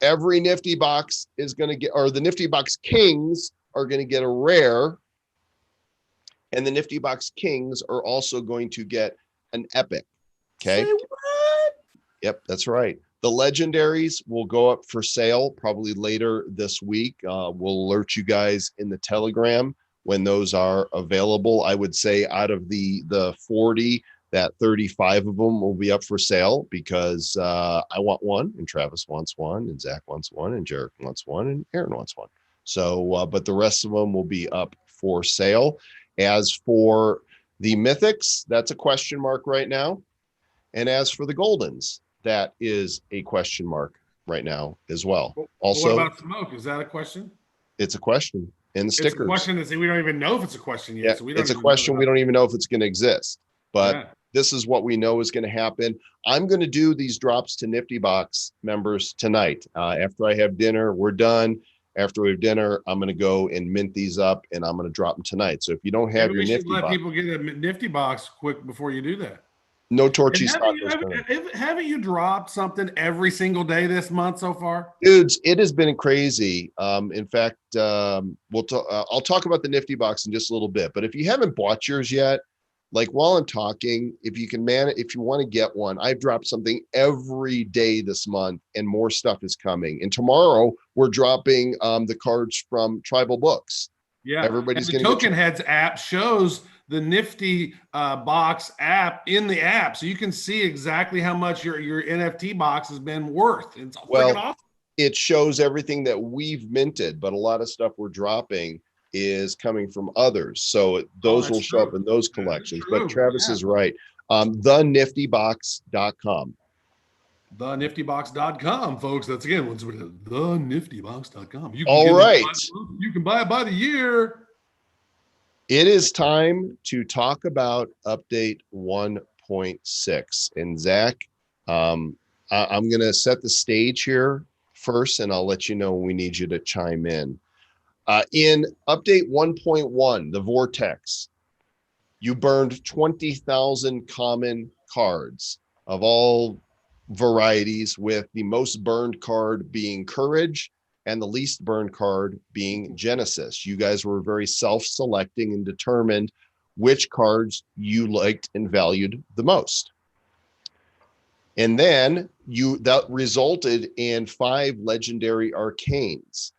Speaker 2: Every Nifty Box is going to get, or the Nifty Box Kings are going to get a rare. And the Nifty Box Kings are also going to get an epic. Okay.
Speaker 5: Say what?
Speaker 2: Yep, that's right. The legendaries will go up for sale probably later this week. We'll alert you guys in the Telegram when those are available. I would say out of the 40, that 35 of them will be up for sale because I want one, and Travis wants one, and Zach wants one, and Jarek wants one, and Aaron wants one. So, but the rest of them will be up for sale. As for the Mythics, that's a question mark right now. And as for the Goldens, that is a question mark right now as well. Also,
Speaker 3: what about smoke? Is that a question?
Speaker 2: It's a question. And the stickers.
Speaker 3: It's a question that we don't even know if it's a question yet.
Speaker 2: Yeah,
Speaker 3: so we don't
Speaker 2: it's a question. We don't even know if it's going to exist. But
Speaker 3: yeah.
Speaker 2: This is what we know is going to happen. I'm going to do these drops to Nifty Box members tonight. After I have dinner, we're done. After we have dinner, I'm going to go and mint these up, and I'm going to drop them tonight. So if you don't have your Nifty Box,
Speaker 3: let people get a Nifty Box quick before you do that.
Speaker 2: No Torchy stock.
Speaker 3: Haven't you dropped something every single day this month so far?
Speaker 2: Dudes, it has been crazy. In fact, I'll talk about the Nifty Box in just a little bit. But if you haven't bought yours yet, like while I'm talking, if you want to get one, I've dropped something every day this month, and more stuff is coming. And tomorrow we're dropping the cards from Tribal Books.
Speaker 3: Yeah,
Speaker 2: everybody's going
Speaker 3: to Token Heads app shows the Nifty Box app in the app, so you can see exactly how much your NFT box has been worth. It's freaking awesome.
Speaker 2: It shows everything that we've minted, but a lot of stuff we're dropping is coming from others. So those will show up in those collections. But Travis is right. TheNiftyBox.com.
Speaker 3: TheNiftyBox.com, folks. That's again, TheNiftyBox.com. You can buy it by the year.
Speaker 2: It is time to talk about update 1.6. And Zach, I'm going to set the stage here first, and I'll let you know when we need you to chime in. In update 1.1, the Vortex, you burned 20,000 common cards of all varieties, with the most burned card being Courage and the least burned card being Genesis. You guys were very self-selecting and determined which cards you liked and valued the most. And then that resulted in 5 legendary Arcanes.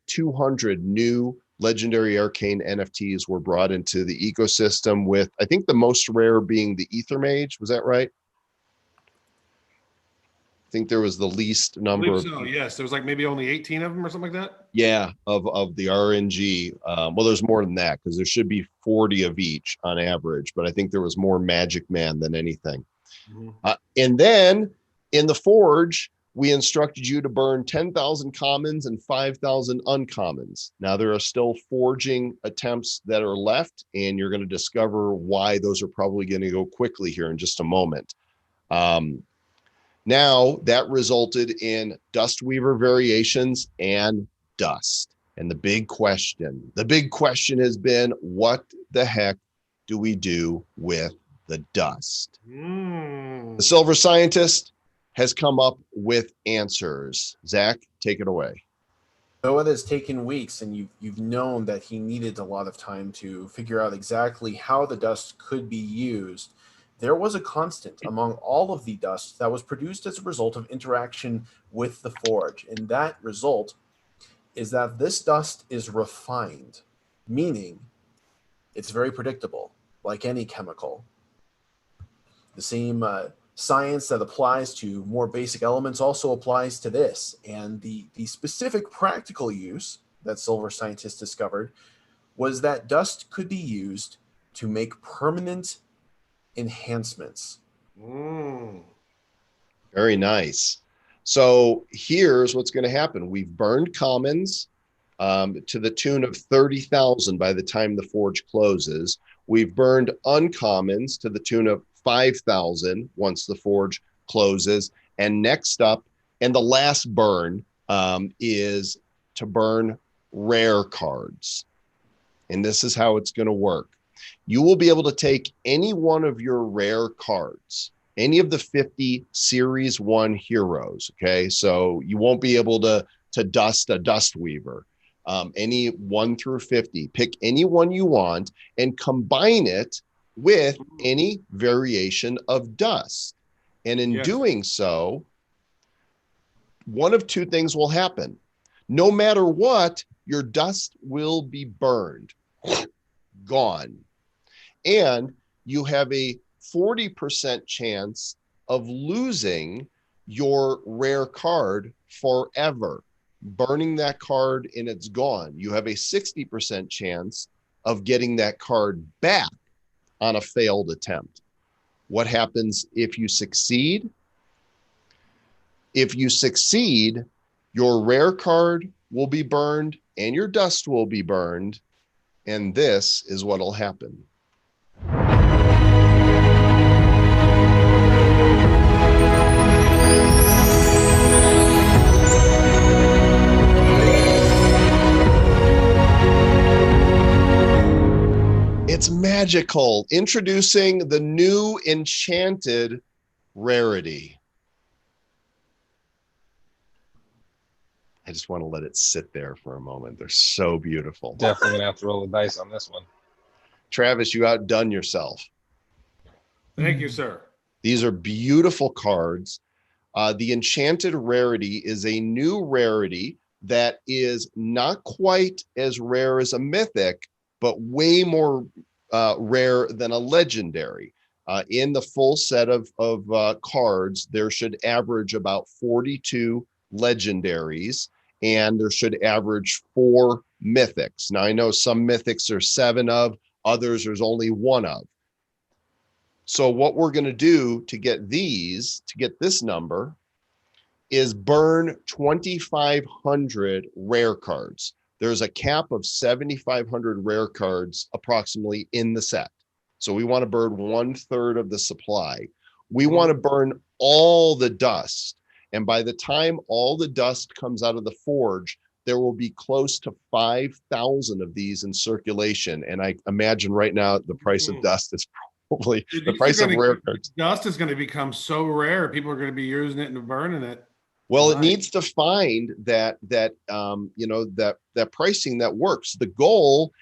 Speaker 2: 200 new legendary Arcane NFTs were brought into the ecosystem, with I think the most rare being the Ether Mage. Was that right? I think there was the least number.
Speaker 3: Yes, there was like maybe only 18 of them or something like that.
Speaker 2: Yeah, of the RNG. Well, there's more than that because there should be 40 of each on average, but I think there was more Magic Man than anything. Mm-hmm. And then in the Forge, we instructed you to burn 10,000 commons and 5,000 uncommons. Now there are still forging attempts that are left, and you're going to discover why those are probably going to go quickly here in just a moment. Now that resulted in Dustweaver variations and dust. And the big question has been, what the heck do we do with the dust? The Silver Scientist has come up with answers. Zach, take it away.
Speaker 5: Though it has taken weeks, and you've known that he needed a lot of time to figure out exactly how the dust could be used, there was a constant among all of the dust that was produced as a result of interaction with the forge. And that result is that this dust is refined, meaning it's very predictable, like any chemical. The same science that applies to more basic elements also applies to this. And the specific practical use that Silver Scientist discovered was that dust could be used to make permanent enhancements.
Speaker 2: Very nice. So here's what's going to happen. We've burned commons to the tune of 30,000 by the time the forge closes. We've burned uncommons to the tune of 5,000 once the forge closes. And next up, and the last burn is to burn rare cards. And this is how it's going to work. You will be able to take any one of your rare cards, any of the 50 Series 1 heroes, okay? So you won't be able to dust a Dustweaver. Any 1 through 50. Pick any one you want and combine it with any variation of dust. And in doing so, one of two things will happen. No matter what, your dust will be burned, gone. And you have a 40% chance of losing your rare card forever. Burning that card and it's gone. You have a 60% chance of getting that card back on a failed attempt. What happens if you succeed? If you succeed, your rare card will be burned and your dust will be burned. And this is what'll happen. It's magical. Introducing the new enchanted rarity. I just want to let it sit there for a moment. They're so beautiful.
Speaker 12: Definitely gonna have to roll the dice on this one.
Speaker 2: Travis, you outdone yourself.
Speaker 3: Thank you, sir.
Speaker 2: These are beautiful cards. The enchanted rarity is a new rarity that is not quite as rare as a mythic, but way more rare than a legendary. In the full set of cards, there should average about 42 legendaries, and there should average 4 mythics. Now, I know some mythics are 7 of, others there's only 1 of. So what we're going to do to get this number, is burn 2,500 rare cards. There's a cap of 7,500 rare cards approximately in the set. So we want to burn 1/3 of the supply. We want to burn all the dust. And by the time all the dust comes out of the forge, there will be close to 5,000 of these in circulation. And I imagine right now the price of dust is probably the price of rare cards.
Speaker 3: Dust is going to become so rare. People are going to be using it and burning it.
Speaker 2: Well, it needs to find that pricing that works. The goal,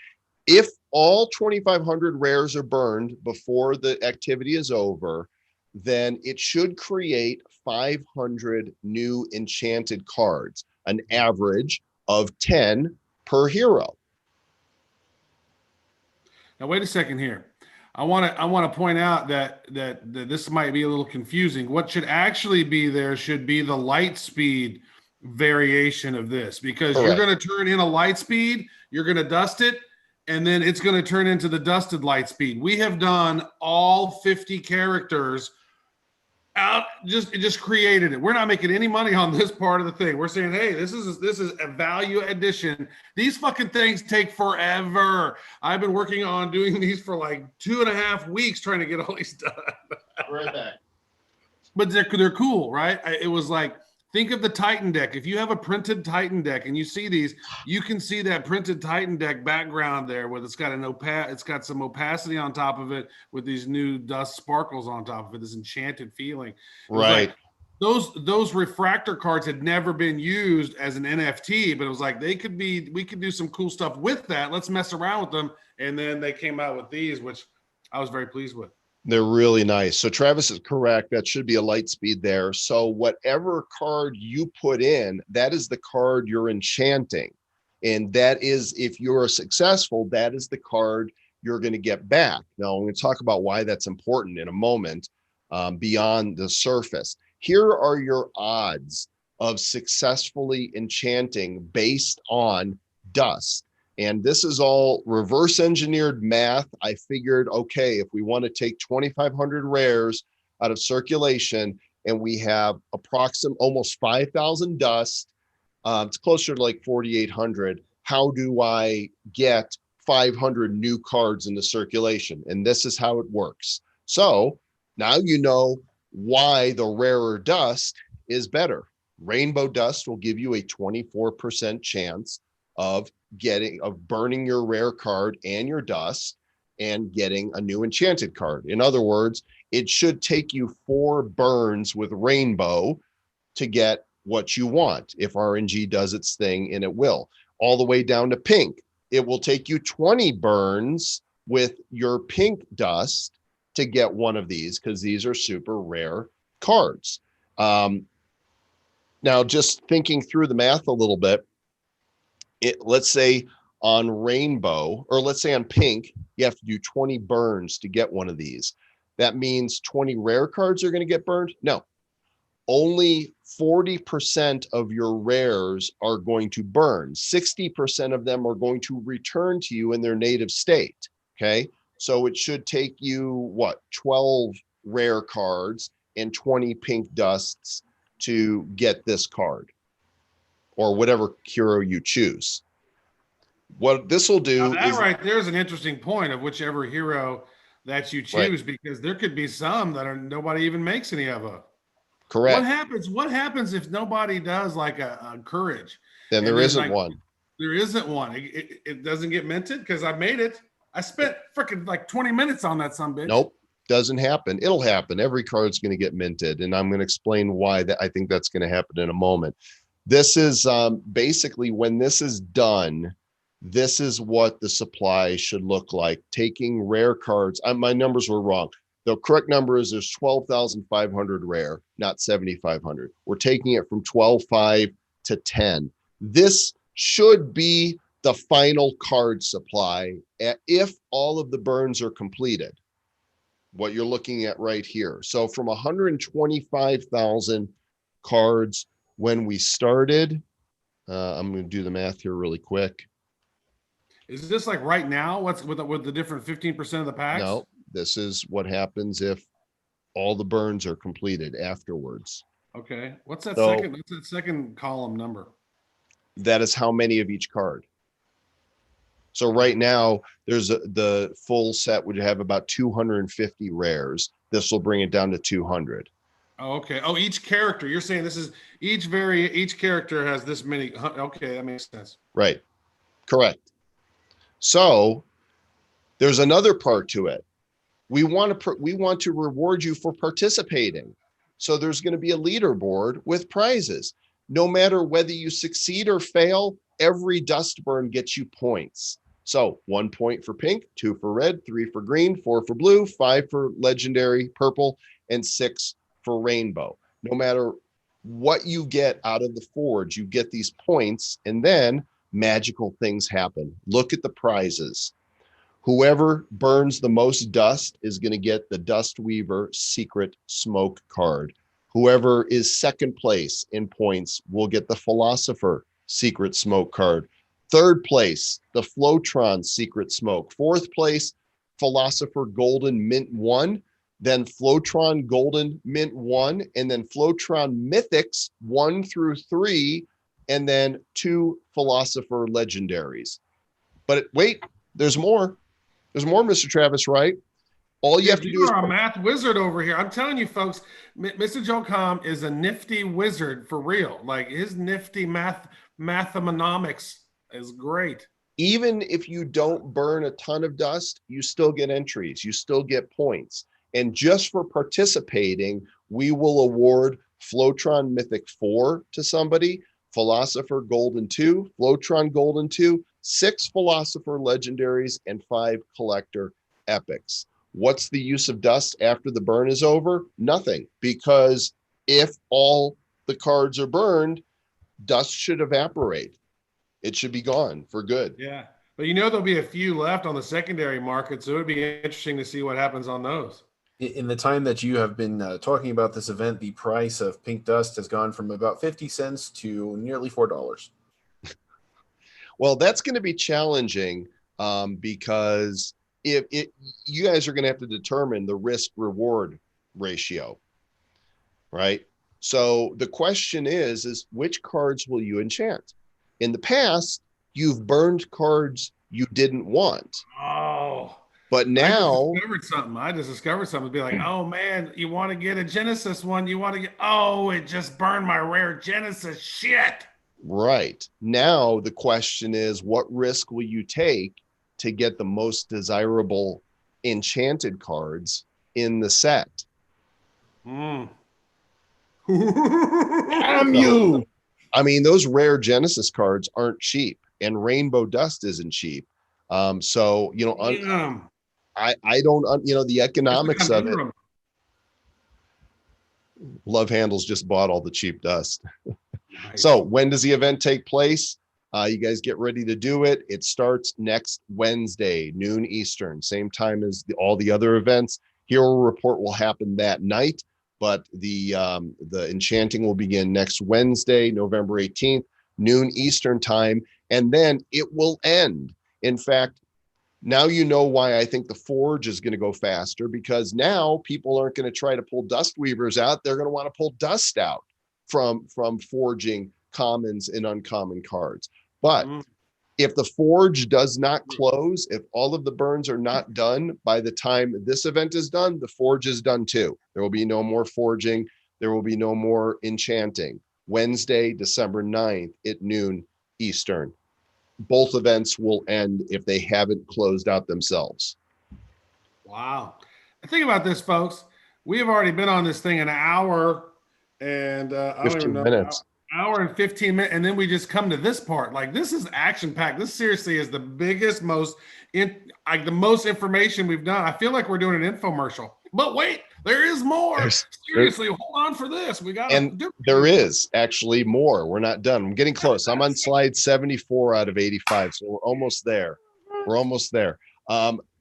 Speaker 2: if all 2,500 rares are burned before the activity is over, then it should create 500 new enchanted cards, an average of 10 per hero.
Speaker 3: Now, wait a second here. I want to point out that this might be a little confusing. What should actually be there should be the light speed variation of this, because you're going to turn in a light speed, you're going to dust it, and then it's going to turn into the dusted light speed. We have done all 50 characters out just it just created it. We're not making any money on this part of the thing. We're saying, hey, this is a value addition. These fucking things take forever. I've been working on doing these for like 2.5 weeks trying to get all these done.
Speaker 2: Right back.
Speaker 3: But they're cool, right? It was like, think of the Titan deck. If you have a printed Titan deck and you see these, you can see that printed Titan deck background there with it's got some opacity on top of it with these new dust sparkles on top of it, this enchanted feeling.
Speaker 2: Right.
Speaker 3: Like those refractor cards had never been used as an NFT, but it was like we could do some cool stuff with that. Let's mess around with them. And then they came out with these, which I was very pleased with.
Speaker 2: They're really nice. So Travis is correct. That should be a light speed there. So whatever card you put in, that is the card you're enchanting. And that is, if you're successful, that is the card you're going to get back. Now, I'm going to talk about why that's important in a moment, beyond the surface. Here are your odds of successfully enchanting based on dust. And this is all reverse engineered math. I figured, okay, if we want to take 2,500 rares out of circulation and we have almost 5,000 dust, it's closer to like 4,800. How do I get 500 new cards into circulation? And this is how it works. So now you know why the rarer dust is better. Rainbow dust will give you a 24% chance of burning your rare card and your dust and getting a new enchanted card. In other words, it should take you 4 burns with rainbow to get what you want. If RNG does its thing, and it will, all the way down to pink, it will take you 20 burns with your pink dust to get one of these, because these are super rare cards. Now, just thinking through the math a little bit, let's say on rainbow, or let's say on pink, you have to do 20 burns to get one of these. That means 20 rare cards are going to get burned? No. Only 40% of your rares are going to burn. 60% of them are going to return to you in their native state. Okay. So it should take you, 12 rare cards and 20 pink dusts to get this card, or whatever hero you choose. What this will do
Speaker 3: is right there's an interesting point of whichever hero that you choose, right? Because there could be some that nobody even makes any of them.
Speaker 2: Correct.
Speaker 3: What happens if nobody does like a courage?
Speaker 2: Then there isn't one.
Speaker 3: There isn't one. It doesn't get minted because I made it. I spent freaking like 20 minutes on that sumbitch.
Speaker 2: Nope. Doesn't happen. It'll happen. Every card's going to get minted, and I'm going to explain why I think that's going to happen in a moment. This is basically, when this is done, this is what the supply should look like. Taking rare cards. My numbers were wrong. The correct number is there's 12,500 rare, not 7,500. We're taking it from 12,500 to 10. This should be the final card supply if all of the burns are completed. What you're looking at right here. So from 125,000 cards when we started, I'm going to do the math here really quick.
Speaker 3: Is this like right now? What's with the different 15% of the packs?
Speaker 2: No, this is what happens if all the burns are completed afterwards.
Speaker 3: Okay. What's that second column number?
Speaker 2: That is how many of each card. So right now, there's the full set would have about 250 rares. This will bring it down to 200.
Speaker 3: Oh, okay. Oh, each character. You're saying this is each character has this many. Okay, that makes sense.
Speaker 2: Right. Correct. So there's another part to it. We want to reward you for participating. So there's going to be a leaderboard with prizes. No matter whether you succeed or fail, every dust burn gets you points. So 1 point for pink, 2 for red, 3 for green, 4 for blue, 5 for legendary purple, and 6 for rainbow. No matter what you get out of the forge, you get these points, and then magical things happen. Look at the prizes. Whoever burns the most dust is going to get the Dust Weaver Secret Smoke card. Whoever is second place in points will get the Philosopher Secret Smoke card. Third place, the Flotron Secret Smoke. Fourth place, Philosopher Golden Mint 1. then Flotron Golden Mint 1, and then Flotron Mythics 1 through 3, and then 2 Philosopher Legendaries. But wait, there's more. There's more, Mr. Travis, right? All you have to do is...
Speaker 3: You are a math wizard over here. I'm telling you, folks, Mr. Joe Com is a nifty wizard for real. Like, his nifty mathematics is great.
Speaker 2: Even if you don't burn a ton of dust, you still get entries. You still get points. And just for participating, we will award Flotron Mythic 4 to somebody, Philosopher Golden 2, Flotron Golden 2, 6 Philosopher Legendaries, and 5 Collector Epics. What's the use of dust after the burn is over? Nothing, because if all the cards are burned, dust should evaporate. It should be gone for good.
Speaker 3: Yeah, but there'll be a few left on the secondary market, so it would be interesting to see what happens on those.
Speaker 5: In the time that you have been talking about this event, the price of pink dust has gone from about 50 cents to nearly $4.
Speaker 2: Well, that's going to be challenging because if you guys are going to have to determine the risk reward ratio, right? So the question is which cards will you enchant? In the past, you've burned cards you didn't want.
Speaker 3: Oh,
Speaker 2: but now
Speaker 3: I just discovered something. Be like, oh man, you want to get a Genesis one? You want to get? Oh, it just burned my rare Genesis. Shit.
Speaker 2: Right. Now the question is, what risk will you take to get the most desirable enchanted cards in the set?
Speaker 11: Damn you!
Speaker 2: I mean, those rare Genesis cards aren't cheap, and Rainbow Dust isn't cheap. So I don't, the economics of it. Love Handles just bought all the cheap dust. Nice. So when does the event take place? You guys get ready to do it. It starts next Wednesday, noon Eastern, same time as all the other events. Hero Report will happen that night, but the enchanting will begin next Wednesday, November 18th, noon Eastern time, and then it will end. In fact, now you know why I think the Forge is going to go faster, because now people aren't going to try to pull Dust Weavers out. They're going to want to pull dust out from forging commons and uncommon cards. But if the Forge does not close, if all of the burns are not done by the time this event is done, the Forge is done too. There will be no more forging. There will be no more enchanting. Wednesday, December 9th at noon Eastern. Both events will end if they haven't closed out themselves.
Speaker 3: Wow. Think about this, folks. We have already been on this thing an hour and
Speaker 2: 15 minutes.
Speaker 3: Hour and 15 minutes, and then we just come to this part. Like, this is action packed. This seriously is the biggest, the most information we've done. I feel like we're doing an infomercial. But wait, there is more. Seriously, hold on for this. We got
Speaker 2: there is actually more. We're not done. I'm getting close. I'm on slide 74 out of 85, so we're almost there. We're almost there.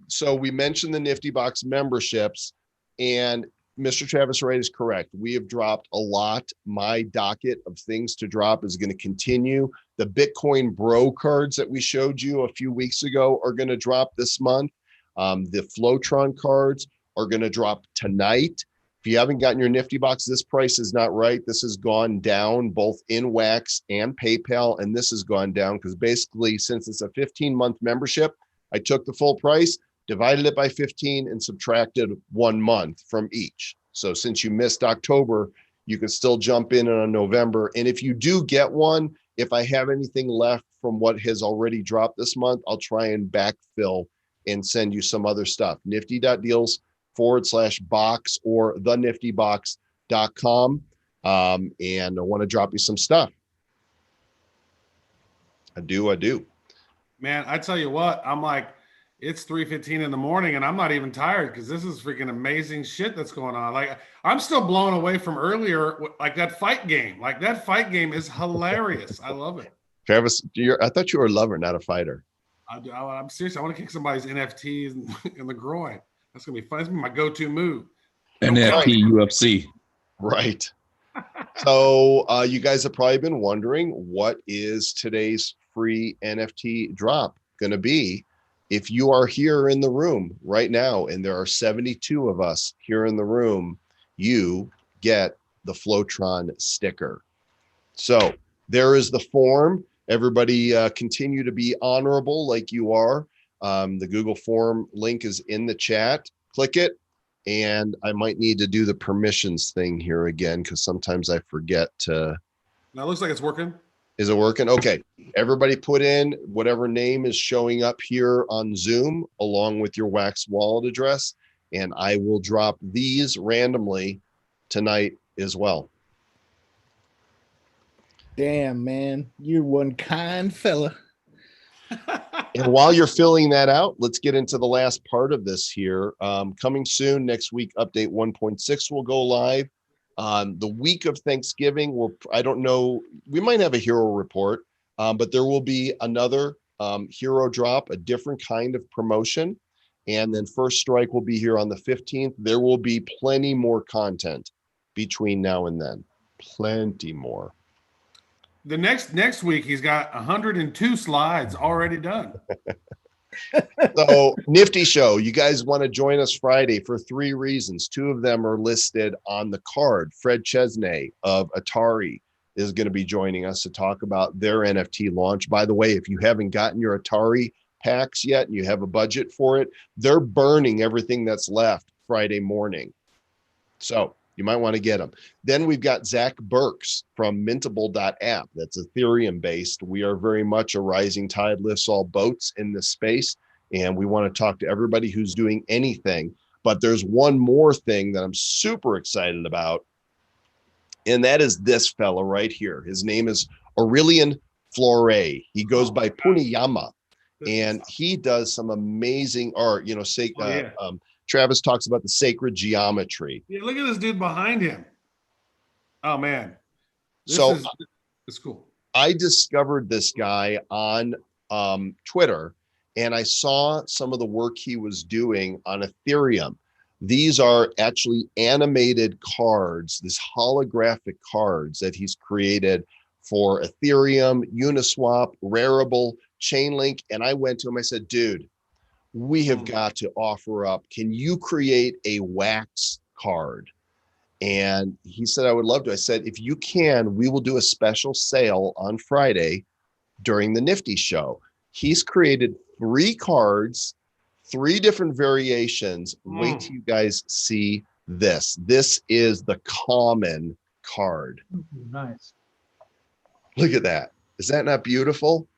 Speaker 2: So we mentioned the Nifty Box memberships, and Mr. Travis Wright is correct. We have dropped a lot. My docket of things to drop is going to continue. The Bitcoin Bro cards that we showed you a few weeks ago are going to drop this month. The Flotron cards are going to drop tonight. If you haven't gotten your Nifty Box, this price is not right. This has gone down both in Wax and PayPal, and this has gone down because basically, since it's a 15-month membership, I took the full price, divided it by 15, and subtracted 1 month from each. So since you missed October, you can still jump in on November. And if you do get one, if I have anything left from what has already dropped this month, I'll try and backfill and send you some other stuff. Nifty.deals/box or theniftybox.com. And I want to drop you some stuff. I do.
Speaker 3: Man, I tell you what, I'm like, it's 3:15 in the morning and I'm not even tired because this is freaking amazing shit that's going on. Like, I'm still blown away from earlier, like that fight game. Like, that fight game is hilarious. I love it.
Speaker 2: Travis, I thought you were a lover, not a fighter.
Speaker 3: I'm serious. I want to kick somebody's NFTs in the groin. That's going to be fun. That's going to be my go-to move.
Speaker 10: NFT UFC.
Speaker 2: Right. So you guys have probably been wondering, what is today's free NFT drop going to be? if you are here in the room right now, and there are 72 of us here in the room, you get the Flotron sticker. So there is the form. Everybody continue to be honorable like you are. The Google form link is in the chat. Click it. And I might need to do the permissions thing here again, because sometimes I forget to.
Speaker 3: Now it looks like it's working.
Speaker 2: Is it working? Okay. Everybody put in whatever name is showing up here on Zoom along with your Wax wallet address, and I will drop these randomly tonight as well.
Speaker 11: Damn, man. You're one kind fella.
Speaker 2: And while you're filling that out, let's get into the last part of this here. Coming soon, next week, update 1.6 will go live. The week of Thanksgiving, I don't know, we might have a hero report, but there will be another hero drop, a different kind of promotion. And then First Strike will be here on the 15th. There will be plenty more content between now and then. Plenty more.
Speaker 3: The next week, he's got 102 slides already done.
Speaker 2: So Nifty Show, you guys want to join us Friday for 3 reasons. 2 of them are listed on the card. Fred Chesney of Atari is going to be joining us to talk about their NFT launch. By the way, if you haven't gotten your Atari packs yet and you have a budget for it, they're burning everything that's left Friday morning. So you might want to get them. Then we've got Zach Burks from Mintable.app. That's Ethereum based. We are very much a rising tide lifts all boats in this space. And we want to talk to everybody who's doing anything. But there's one more thing that I'm super excited about. And that is this fella right here. His name is Aurelian Flore. He goes by Puniyama. And he does some amazing art. You know, Travis talks about the sacred geometry.
Speaker 3: Yeah, look at this dude behind him. Oh man, it's cool.
Speaker 2: I discovered this guy on Twitter, and I saw some of the work he was doing on Ethereum. These are actually animated cards, these holographic cards that he's created for Ethereum, Uniswap, Rarible, Chainlink. And I went to him, I said, dude, we have got to offer up, can you create a wax card? And he said, I would love to. I said, if you can, we will do a special sale on Friday during the Nifty Show. He's created 3 cards, 3 different variations. Wait till you guys see this. This is the common card.
Speaker 9: Nice.
Speaker 2: Look at that. Is that not beautiful?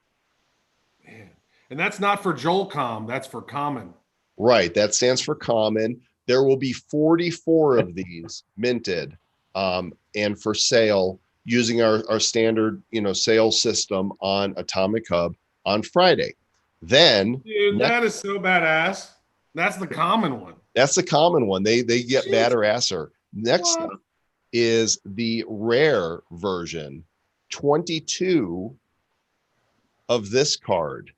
Speaker 3: And that's not for Joel-Com, that's for common.
Speaker 2: Right, that stands for common. There will be 44 of these minted and for sale using our standard, sales system on Atomic Hub on Friday. Then,
Speaker 3: dude, that is so badass. That's the common one.
Speaker 2: That's the common one. They get badasser. Next up is the rare version. 22 of this card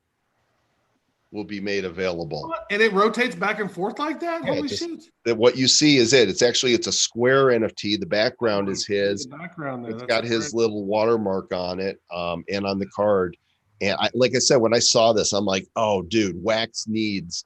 Speaker 2: will be made available.
Speaker 3: And it rotates back and forth like that?
Speaker 2: Yeah,
Speaker 3: Holy shit.
Speaker 2: That what you see is it. It's a square NFT. The background is his.
Speaker 3: The background there.
Speaker 2: It's got his little watermark on it and on the card. And like I said, when I saw this, I'm like, oh, dude, Wax needs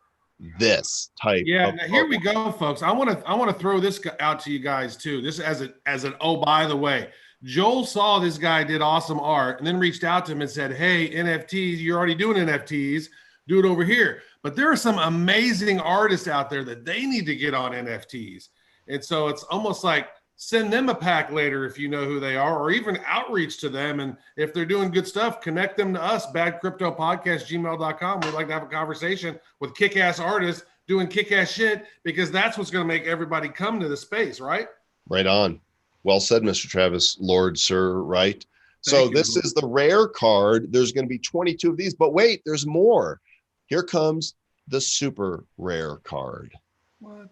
Speaker 2: this type.
Speaker 3: Yeah, now here we go, folks. I want to throw this out to you guys too. This as an oh, by the way, Joel saw this guy did awesome art and then reached out to him and said, hey, NFTs, you're already doing NFTs. Do it over here. But there are some amazing artists out there that they need to get on NFTs. And so it's almost like send them a pack later if you know who they are, or even outreach to them. And if they're doing good stuff, connect them to us, badcryptopodcast@gmail.com. We'd like to have a conversation with kick-ass artists doing kick-ass shit, because that's what's going to make everybody come to the space, right?
Speaker 2: Right on. Well said, Mr. Travis, Lord, Sir, right? So this is the rare card. There's going to be 22 of these, but wait, there's more. Here comes the super rare card.
Speaker 3: What?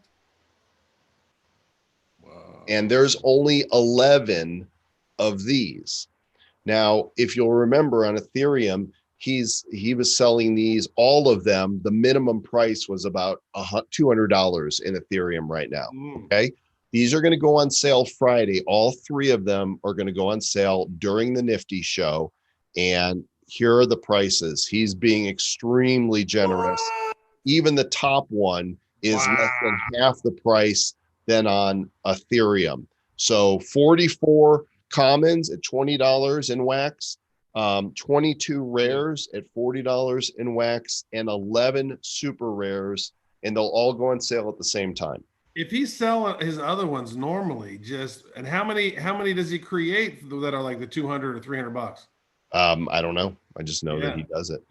Speaker 3: Wow.
Speaker 2: And there's only 11 of these. Now, if you'll remember on Ethereum, he was selling these, all of them. The minimum price was about $200 in Ethereum right now. Okay. These are going to go on sale Friday. All 3 of them are going to go on sale during the Nifty Show. And here are the prices. He's being extremely generous. even the top one is less than half the price than on Ethereum. So 44 commons at $20 in wax, 22 rares at $40 in wax, and 11 super rares, and they'll all go on sale at the same time.
Speaker 3: If he's selling his other ones normally, and how many does he create that are like the 200 or $300?
Speaker 2: I don't know. I just know that he does it.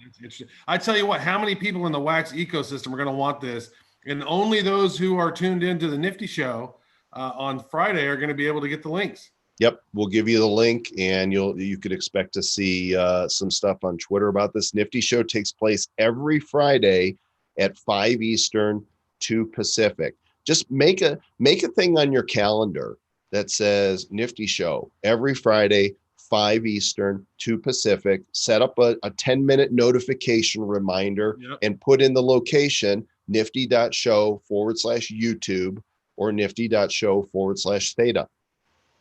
Speaker 3: I tell you what, how many people in the wax ecosystem are going to want this? And only those who are tuned into the Nifty Show on Friday are going to be able to get the links.
Speaker 2: Yep, we'll give you the link, and you could expect to see some stuff on Twitter about this. Nifty Show takes place every Friday at 5 Eastern, 2 Pacific. Just make a thing on your calendar that says Nifty Show every Friday, 5 Eastern, 2 Pacific. Set up a 10-minute notification reminder and put in the location nifty.show/YouTube or nifty.show/theta.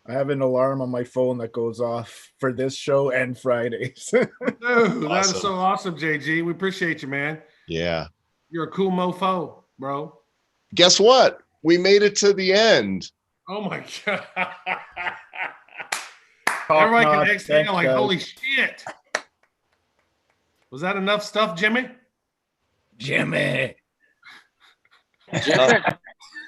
Speaker 11: I have an alarm on my phone that goes off for this show and Fridays.
Speaker 3: Dude, that is so awesome, JG. We appreciate you, man.
Speaker 2: Yeah.
Speaker 3: You're a cool mofo, bro.
Speaker 2: Guess what? We made it to the end.
Speaker 3: Oh my God. Everybody can exhale like, holy shit. Was that enough stuff, Jimmy?
Speaker 11: Jimmy.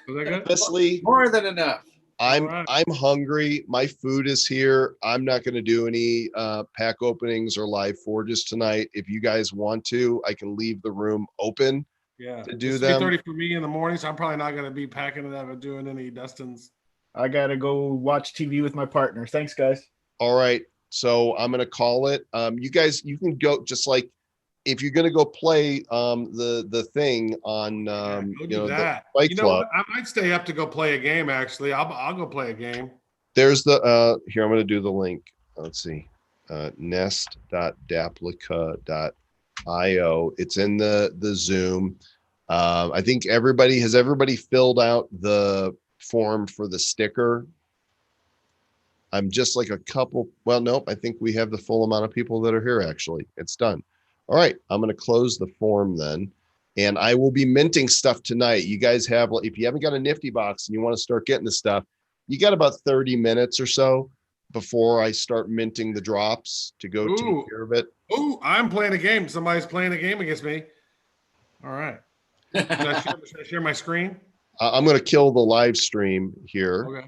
Speaker 2: Honestly,
Speaker 13: more than enough.
Speaker 2: I'm hungry. My food is here. I'm not going to do any pack openings or live forges tonight. If you guys want to, I can leave the room open to do
Speaker 3: it's
Speaker 2: them.
Speaker 3: 3:30 for me in the morning, so I'm probably not going to be packing it up and doing any Dustins.
Speaker 11: I got to go watch TV with my partner. Thanks, guys.
Speaker 2: All right. So I'm going to call it. You guys, you can go just like if you're going to go play the thing on the Fight Club.
Speaker 3: What? I might stay up to go play a game. Actually, I'll go play a game.
Speaker 2: There's the here. I'm going to do the link. Let's see, nest.daplica.io. It's in the Zoom. I think everybody filled out the form for the sticker. I'm just like a couple. Well, nope. I think we have the full amount of people that are here. Actually, it's done. All right, I'm going to close the form then, and I will be minting stuff tonight. You guys have, if you haven't got a Nifty box and you want to start getting the stuff, you got about 30 minutes or so before I start minting the drops to go take care of it.
Speaker 3: Ooh, I'm playing a game. Somebody's playing a game against me. All right. Should I share my screen?
Speaker 2: I'm going to kill the live stream here.
Speaker 3: Okay.